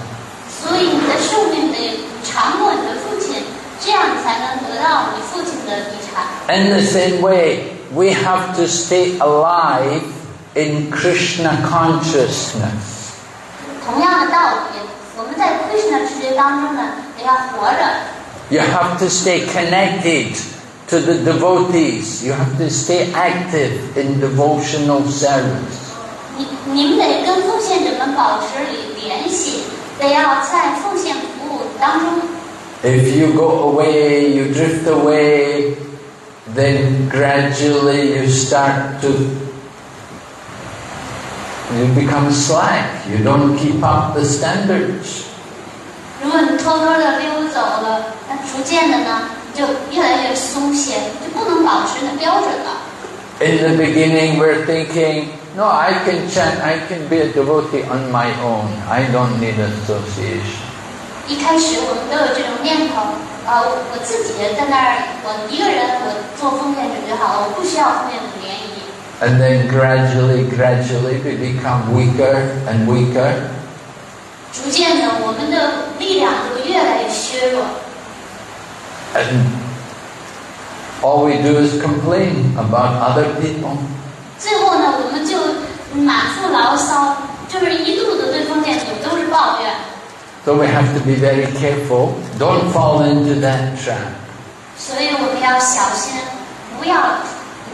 所以你的寿命得长过你的父亲，这样你才能得到你父亲的遗产。 In the same way, we have to stay alive in Krishna consciousness. 同样的道理，我们在 Krishna 世界当中呢，得要活着。 You have to stay connected to the devotees. You have to stay active in devotional service. 你们得跟奉献者们保持联系，得要在奉献服务当中。 If you go away, you drift away, then gradually you start to, you become slack. You don't keep up the standards. 如果你偷偷的溜走了，那逐渐的呢，就越来越松懈，就不能保持那标准了。 In the beginning, we're thinking, no, I can chant, I can be a devotee on my own. I don't need association. 一开始我们都有这种念头，我自己在那儿，我一个人，我做奉献者就好了，我不需要后面的联谊。 And then gradually, we become weaker and weaker. 逐渐的，我们的力量就越来越削弱。 And all we do is complain about other people. 最后呢，我们就满腹牢骚，就是一肚子对奉献者都是抱怨。 So we have to be very careful. Don't fall into that trap. 所以我们要小心，不要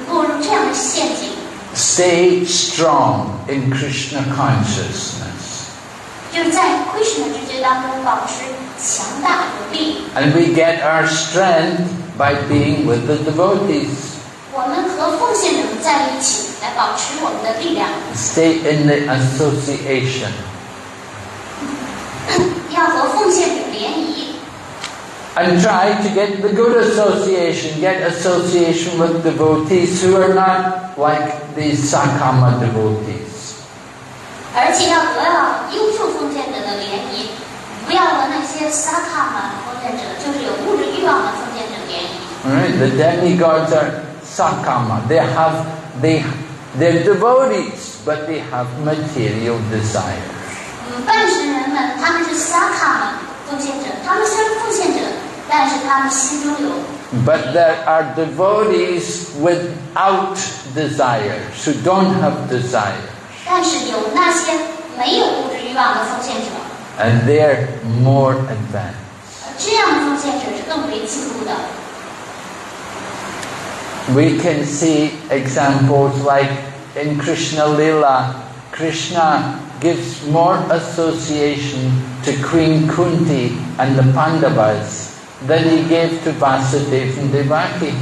落入这样的陷阱。 Stay strong in Krishna consciousness. 就是在 Krishna 之界当中保持强大有力。 And we get our strength by being with the devotees. 我们和奉献者们在一起，来保持我们的力量。 Stay in the association. 要和奉献者联谊。 And try to get the good association. Get association with devotees who are not like these Sakama devotees. 而且要得到优秀奉献者的联谊，不要和那些萨卡玛奉献者，就是有物质欲望的奉献者联谊。 Alright, the demigods are Sakama. They're devotees, but they have material desires. 半神人们他们是萨卡玛奉献者，他们虽然奉献者，但是他们心中有。 But there are devotees without desires, who don't have desires. 但是有那些没有物质欲望的奉献者， And they're more advanced. 这样的奉献者是更为进步的。 We can see examples like in Krishna Lila. Krishna gives more association to Queen Kunti and the Pandavas than he gave to Vasudeva and Devaki.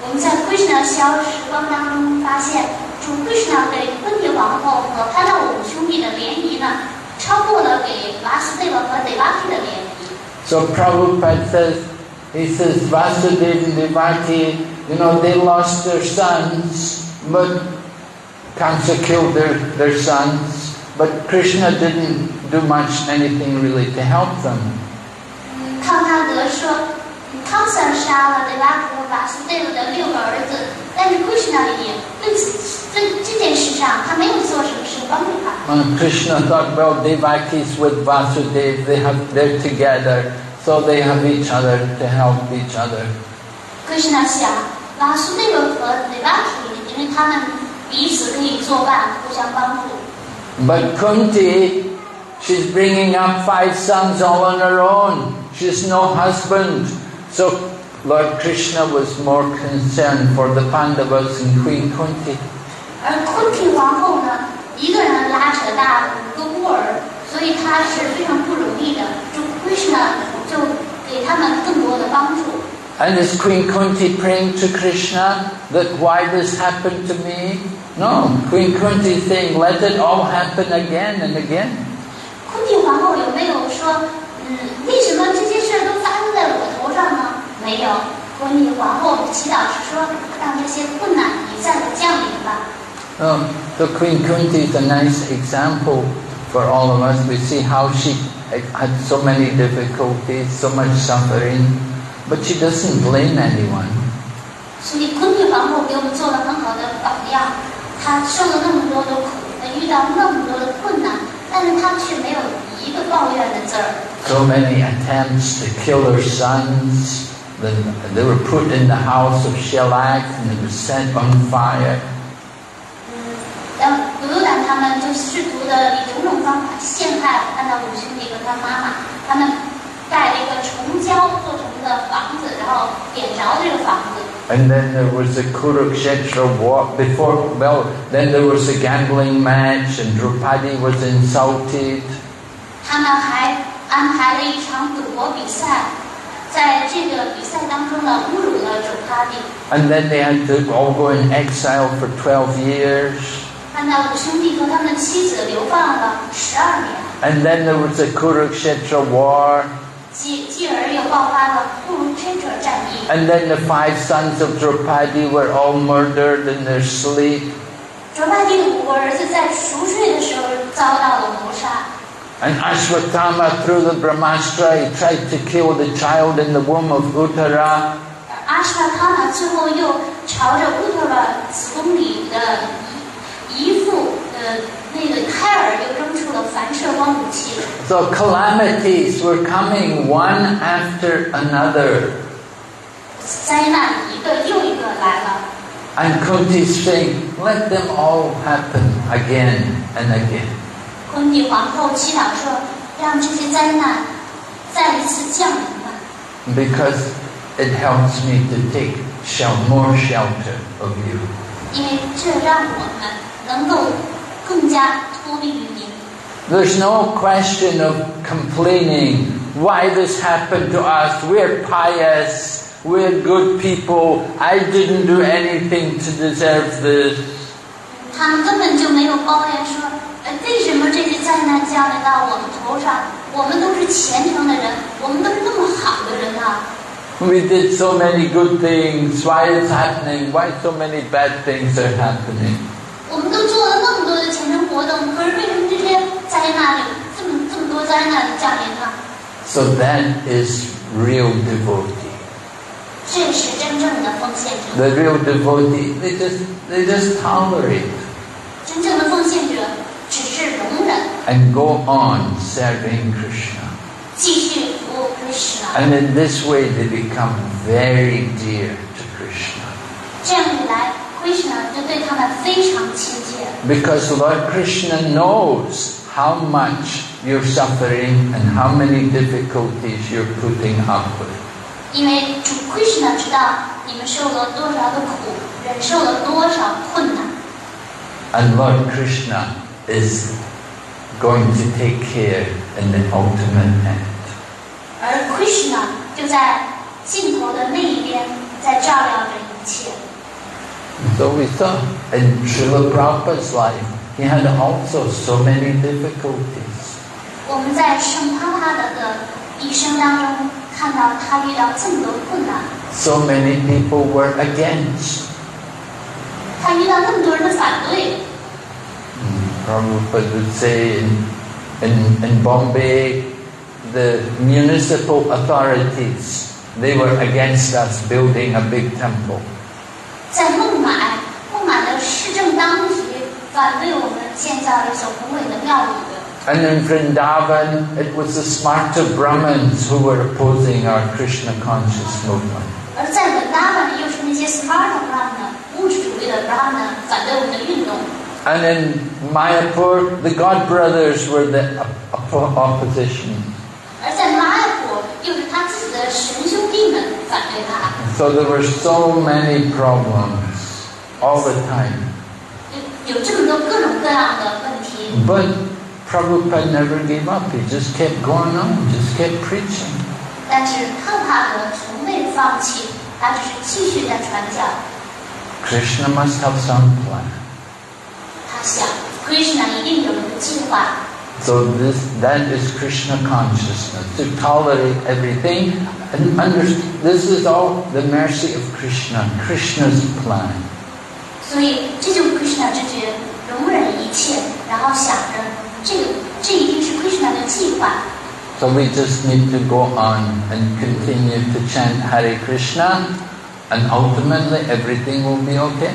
我们在 Krishna 消时光当中发现，主 Krishna 给昆提皇后和他的五兄弟的联谊呢，超过了给Vasudeva和 Devaki 的联谊。 So Prabhupada says, he says Vasudeva and Devaki, they lost their sons, but cancer killed their sons, but Krishna didn't do much anything really to help them. 康纳德说，康 Sir 杀了 Devaki 和 Vasudeva 的6个儿子，但是 Krishna 也对这件事上他没有做什么事帮助他。 Krishna thought, well, Devaki's with Vasudeva, they're together, so they have each other to help each other. Krishna 想，Vasudeva 和 Devaki， 因为他们彼此可以作伴，互相帮助。 But Kunti, she's bringing up 5 sons all on her own. She's no husband. So Lord Krishna was more concerned for the Pandavas and Queen Kunti. 而昆提皇后呢，一个人拉扯大5个孤儿，所以她是非常不容易的。主 Krishna 就给他们更多的帮助。 And is Queen Kunti praying to Krishna that why this happened to me? No, Queen Kunti is saying, let it all happen again and again. 昆提皇后有没有说，为什么这些事都发生在我头上呢？没有。昆提皇后祈祷是说，让这些困难一再的降临吧。 So Queen Kunti is a nice example for all of us. We see how she had so many difficulties, so much suffering, but she doesn't blame anyone. 所以昆提皇后给我们做了很好的榜样，她受了那么多的苦，遇到那么多的困难，但是她却没有一个抱怨的字儿。 So many attempts to kill her sons. Then they were put in the house of shellac and they were set on fire. 刘胆他们就试图的以种种方法陷害他的5兄弟和他妈妈，他们盖了一个虫胶做成的房子，然后点着这个房子。 And then there was a Kurukshetra war then there was a gambling match and Draupadi was insulted. 他们还安排了一场赌博比赛，在这个比赛当中呢，侮辱了Draupadi。 And then they had to all go in exile for 12 years. 他那5兄弟和他们的妻子流放了12年。 And then there was a Kurukshetra war. 继而又爆发了Kurukshetra战役。 And then the 5 sons of Draupadi were all murdered in their sleep. Draupadi 的5个儿子在熟睡的时候遭到了谋杀。 And Ashwatthama threw the Brahmastra, he tried to kill the child in the womb of Uttara. 阿什瓦塔玛最后又朝着乌特拉子宫里的姨父那个胎儿又扔出了反射光武器。 So calamities were coming one after another. 灾难一个又一个来了。 And Kunti's saying, let them all happen again and again. 昆蒂皇后祈祷说，让这些灾难再一次降临吧。 Because it helps me to take more shelter of you. 因为这让我们能够更加脱离于您。 There's no question of complaining. Why this happened to us? We're pious. We're good people. I didn't do anything to deserve this. 他们根本就没有抱怨说，为什么这些灾难降临到我们头上？我们都是虔诚的人，我们都是那么好的人啊。 We did so many good things. Why is happening? Why so many bad things are happening? 我们都做了那么多的虔诚活动，可是为什么这些灾难这么多灾难降临呢？ So that is real devotee. 这是真正的奉献者。 The real devotee, they just tolerate 真正的奉献者只是容忍， and go on serving Krishna. 继续服务 Krishna. And in this way they become very dear to Krishna. 这样一来 ，Krishna 就对他们非常亲切。Because Lord Krishna knows how much you're suffering and how many difficulties you're putting up with. 因为主 Krishna 知道你们受了多少的苦，忍受了多少困难。And Lord Krishna is going to take care in the ultimate end. 而 Krishna 就在尽头的那一边，在照料着一切。So we saw in Srila Prabhupada's life, he had also so many difficulties. 我们在圣帕帕的一生当中看到他遇到这么多困难， So many people were against. 他遇到那么多人的反对。Prabhupada would say in Bombay, the municipal authorities, they were against us building a big temple. 在孟买的市政当局反对我们建造一所宏伟的庙宇。 And in Vrindavan, it was the smarta Brahmins who were opposing our Krishna conscious movement. 而在文达呢，又是那些 Smarta Brahmana 物质主义的 Brahmana 反对我们的运动。 And in Mayapur, the God brothers were the opposition. 而在玛雅国，又是他自己的神兄弟们反对他。 So there were so many problems all the time. 有这么多各种各样的问题。 But Prabhupada never gave up. He just kept going on, just kept preaching. 但是帕帕德从未放弃，他只是继续在传教。 Krishna must have some plan. 他想 ，Krishna 一定有一个计划。 So that is Krishna consciousness, to tolerate everything. And this is all the mercy of Krishna, Krishna's plan. 所以这就是 Krishna 直觉，容忍一切，然后想着这一定是 Krishna 的计划。 So we just need to go on and continue to chant Hare Krishna, and ultimately everything will be okay.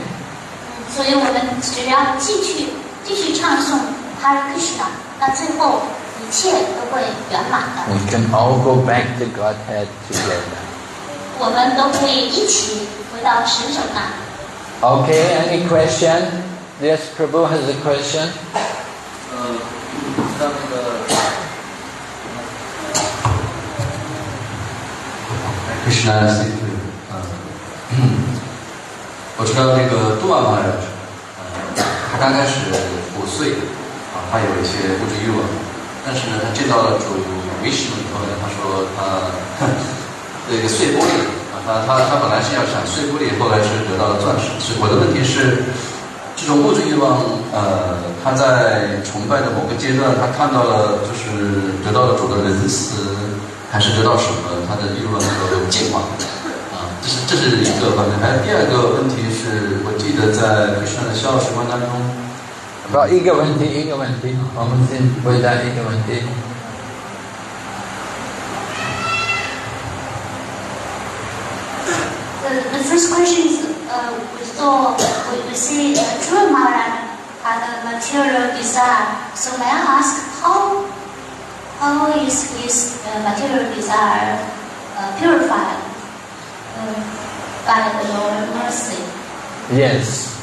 所以我们只要继续唱诵 Hare Krishna， 那最后一切都会圆满的。 We can all go back to Godhead together. 我们都可以一起回到神手那。 Okay, any question? Yes, Prabhu has a question. Krishna 我知道这个杜玛玛人，他刚开始5岁他有一些物质欲望，但是呢，他见到了主Vishnu以后呢，他说这个碎玻璃他本来是要想碎玻璃，后来是得到了钻石。所以我的问题是，这种物质欲望，他在崇拜的某个阶段，他看到了就是得到了主的仁慈，还是得到什么，他的欲望能够净化。这是一个方面。还有第二个问题是，我记得在Krishna的消息观当中，一个问题，我们先回答一个问题。The first question is, we see Dhruva Maharaj had a material desire. So may I ask how is his material desire purified by the Lord mercy? Yes,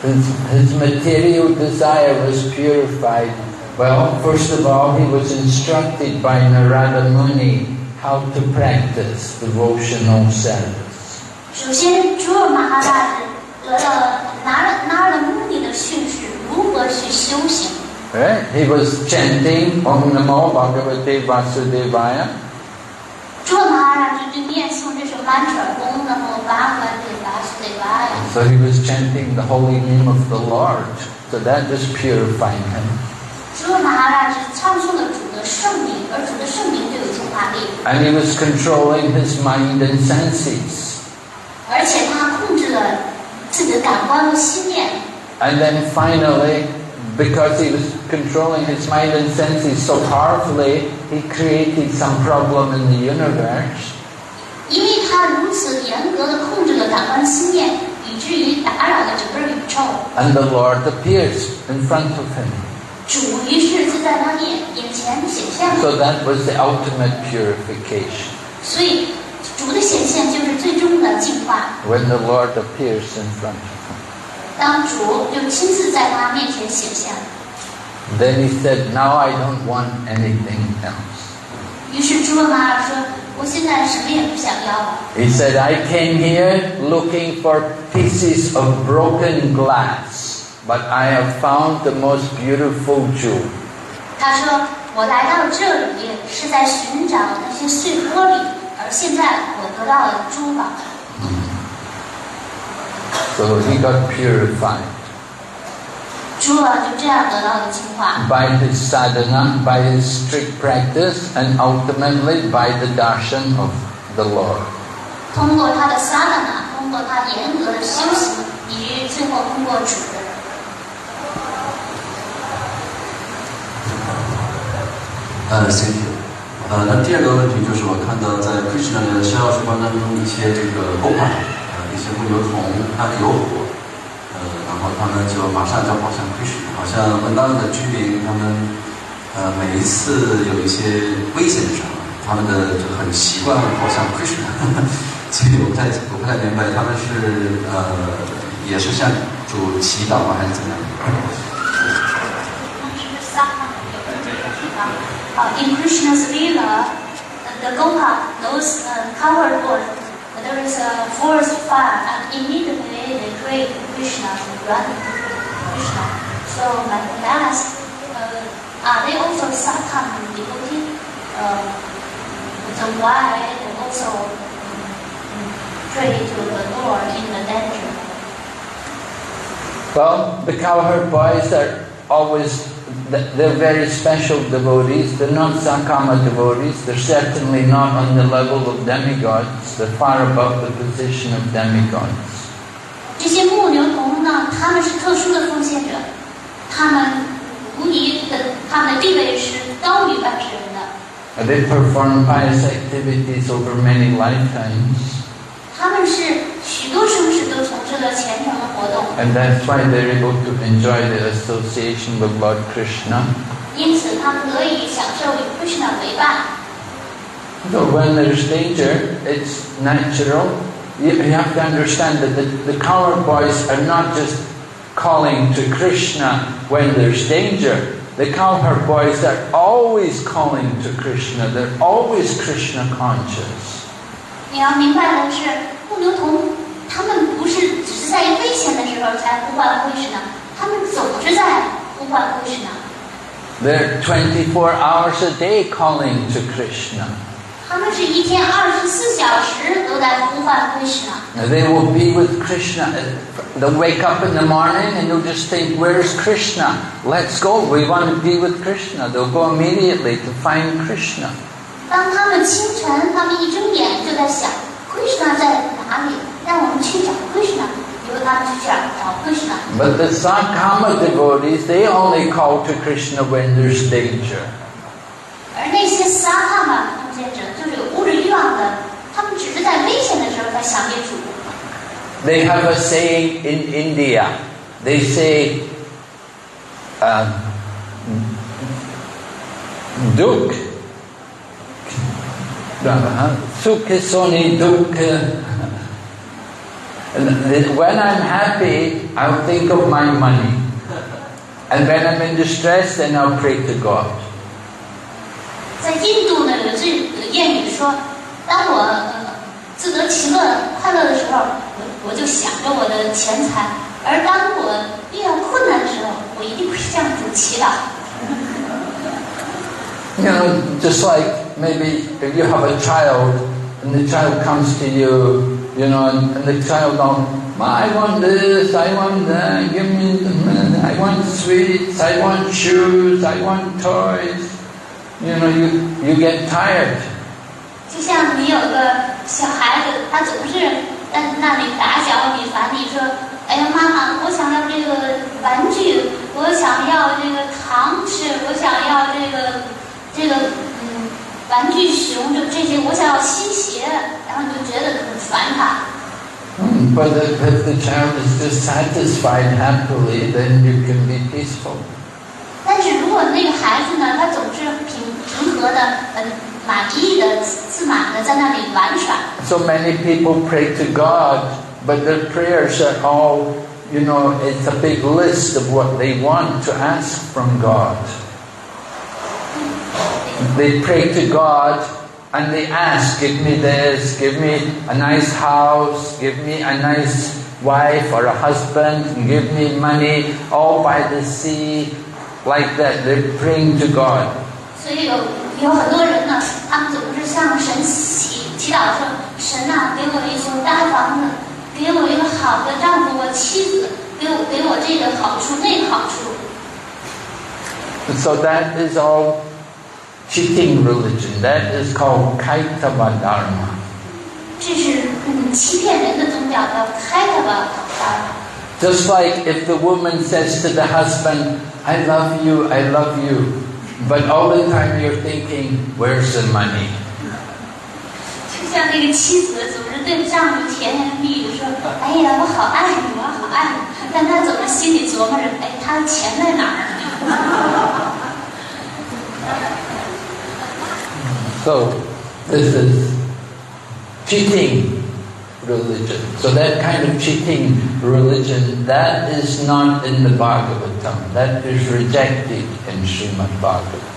his material desire was purified. Well, first of all, he was instructed by Narada Muni how to practice devotional service. 首先，朱尔玛哈大得了拿了目的的训示，如何去修行。Right? He was chanting Om Namo Bhagavate Vasudevaya. 朱尔玛哈就念诵这首 mantra Om Namo Bhagavate Vasudevaya. So he was chanting the holy name of the Lord. So that just purified him. 朱尔玛哈是唱诵了主的圣名，而主的圣名就有净化力。And he was controlling his mind and senses. 而且他控制了自己的感官和心念。 And then finally, because he was controlling his mind and senses so powerfully, he created some problem in the universe. 因为他如此严格的控制了感官心念，以至于打扰了整个宇宙。 And the Lord appears in front of him. 主于是就在他眼前显现了。So that was the ultimate purification. 所以主的显现就是最终的净化。When the Lord appears in front of him. 当主就亲自在他面前显现。Then he said, "Now I don't want anything else." 于是朱罗马尔说：“我现在什么也不想要了。” He said, "I came here looking for pieces of broken glass, but I have found the most beautiful jewel." 他说：“我来到这里是在寻找那些碎玻璃，而现在我得到了珠宝。” So he got purified. 朱罗就这样得到了净化。 By his sadhana, by his strict practice, and ultimately by the darshan of the Lord. 通过他的萨达那，通过他严格的修行，以至最后通过主的。Thank you。那第二个问题就是我看到在 Krishna 的逍遥时光当中，一些这个公派，一些牧牛童，他们有火，然后他们就马上就跑向 Krishna， 好像文当的居民，他们每一次有一些危险的时候，他们的就很习惯跑向 Krishna， 所以我不太明白他们是也是向主祈祷吗，还是怎么样？ In Krishna's Lila, the Gopa, those covered board, there is a forest fire, and immediately they pray to Krishna to run to Krishna. So my friend asked, are they also Satan devotee? So why they also pray to the Lord in the danger? Well, the cowherd boys are always, they're very special devotees. They're not Sakama devotees. They're certainly not on the level of demigods. They're far above the position of demigods. 这些牧牛童呢，他们是特殊的奉献者，他们无疑的，他们的地位是高于万世人的。They perform pious activities over many lifetimes. 他们是许多生世都从事了虔诚的活动。 And that's why they're able to enjoy the association with Lord Krishna. 因此，他们得以享受与 Krishna 为伴。 So when there's danger, it's natural. You have to understand that the cowherd boys are not just calling to Krishna when there's danger. The cowherd boys are always calling to Krishna. They're always Krishna conscious. 你要明白的是，牧牛童他们不是只是在危险的时候才呼唤 Krishna， 他们总是在呼唤 Krishna。 They're 24 hours a day calling to Krishna. 他们是一天24小时都在呼唤 Krishna。 They will be with Krishna. They'll wake up in the morning and they'll just think, "Where's Krishna? Let's go. We want to be with Krishna." They'll go immediately to find Krishna. 当他们清晨，他们一睁眼就在想 Krishna 在哪里，让我们去找 Krishna， 由他们去找 Krishna。 But the Sakama devotees, they only call to Krishna when there's danger. 而那些萨卡玛奉献者，就是有物质欲望的，他们只是在危险的时候才想念主。 They have a saying in India. They say, Duk. Sukha soni dukkha. When I'm happy, I'll think of my money. And when I'm in distress, then I'll pray to God. 在印度呢，有这个谚语说，当我自得其乐、快乐的时候，我就想着我的钱财；而当我遇到困难的时候，我一定会向主祈祷。You know, just like maybe if you have a child and the child comes to you, you know, and the child goes, "I want this, I want that, give me I want sweets, I want shoes, I want toys." You know, you get tired. 就像你有个小孩子，他总是在那里打搅你、烦你说：“哎呀，妈妈，我想要这个玩具，我想要这个糖吃，我想要这个玩具熊，就这些，我想要新鞋。”然后你就觉得很烦他。 But if the child is just satisfied happily, then you can be peaceful. 但是如果那个孩子呢，他总是平和的，满了，在那里玩耍。 So many people pray to God, but their prayers are all, it's a big list of what they want to ask from God. They pray to God and they ask, give me this, give me a nice house, give me a nice wife or a husband, give me money, all by the sea, like that. They're praying to God. 所以有很多人呢，他们总是向神祈祷说：神啊，给我一所大房子，给我一个好的丈夫和妻子，给我这个好处那个好处。 So that is all cheating religion. That is called Kaitava Dharma. 这是欺骗人的宗教，叫开他吧。 Just like if the woman says to the husband, I love you, but all the time you're thinking, where's the money? 就像那个妻子总是对丈夫甜言蜜语说：“哎呀，我好爱你，我好爱你。”但她总是心里琢磨着：“哎，他的钱在哪儿？” So this is cheating religion. So that kind of cheating religion, that is not in the Bhagavatam. That is rejected in Srimad Bhagavatam.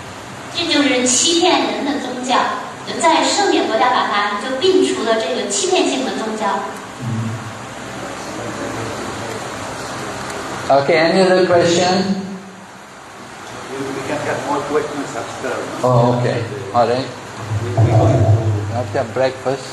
这就是欺骗人的宗教，在圣典国家法坛就摒除了这个欺骗性的宗教。 Okay, any other question? We can have more questions after. Oh, okay. All right. We After breakfast.